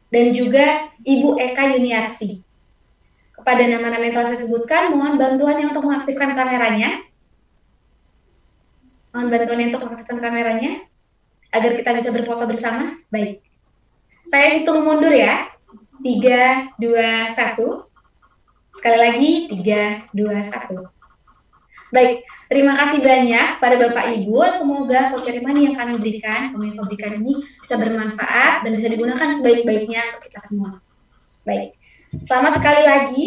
dan juga Ibu Eka Yuniarsi. Kepada nama-nama yang telah saya sebutkan, mohon bantuannya untuk mengaktifkan kameranya. Mohon bantuannya untuk mengaktifkan kameranya, agar kita bisa berfoto bersama. Baik. Saya hitung mundur ya. 3, 2, 1. Sekali lagi, 3, 2, 1. Baik, terima kasih banyak pada Bapak Ibu. Semoga voucher e-money yang kami berikan ini bisa bermanfaat dan bisa digunakan sebaik-baiknya untuk kita semua. Baik, selamat sekali lagi.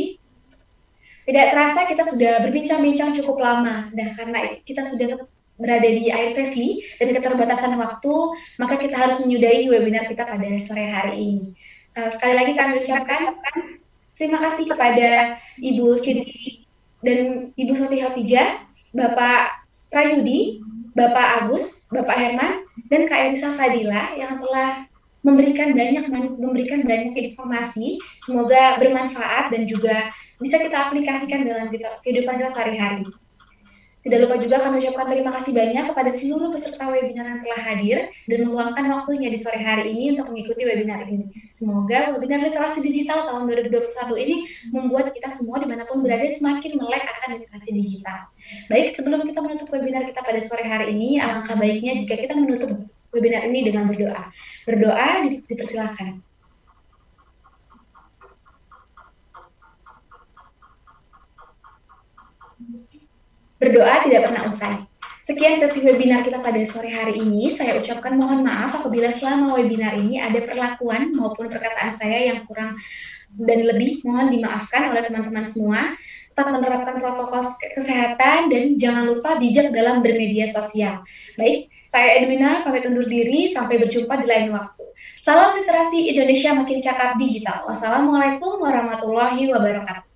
Tidak terasa kita sudah berbincang-bincang cukup lama. Dan karena kita sudah berada di akhir sesi dan keterbatasan waktu, maka kita harus menyudahi webinar kita pada sore hari ini. Sekali lagi kami ucapkan terima kasih kepada Ibu Siti dan Ibu Soti Hotija, Bapak Prayudi, Bapak Agus, Bapak Herman, dan Kak Elisa Fadila yang telah memberikan banyak informasi. Semoga bermanfaat dan juga bisa kita aplikasikan dalam kehidupan kita sehari-hari. Tidak lupa juga kami ucapkan terima kasih banyak kepada seluruh peserta webinar yang telah hadir dan meluangkan waktunya di sore hari ini untuk mengikuti webinar ini. Semoga webinar literasi digital tahun 2021 ini membuat kita semua dimanapun berada semakin melek akan literasi digital. Baik, sebelum kita menutup webinar kita pada sore hari ini, alangkah baiknya jika kita menutup webinar ini dengan berdoa. Berdoa dipersilakan. Berdoa tidak pernah usai. Sekian sesi webinar kita pada sore hari ini. Saya ucapkan mohon maaf apabila selama webinar ini ada perlakuan maupun perkataan saya yang kurang dan lebih. Mohon dimaafkan oleh teman-teman semua. Tetap menerapkan protokol kesehatan dan jangan lupa bijak dalam bermedia sosial. Baik, saya Edwina pamit undur diri. Sampai berjumpa di lain waktu. Salam literasi Indonesia makin cakap digital. Wassalamualaikum warahmatullahi wabarakatuh.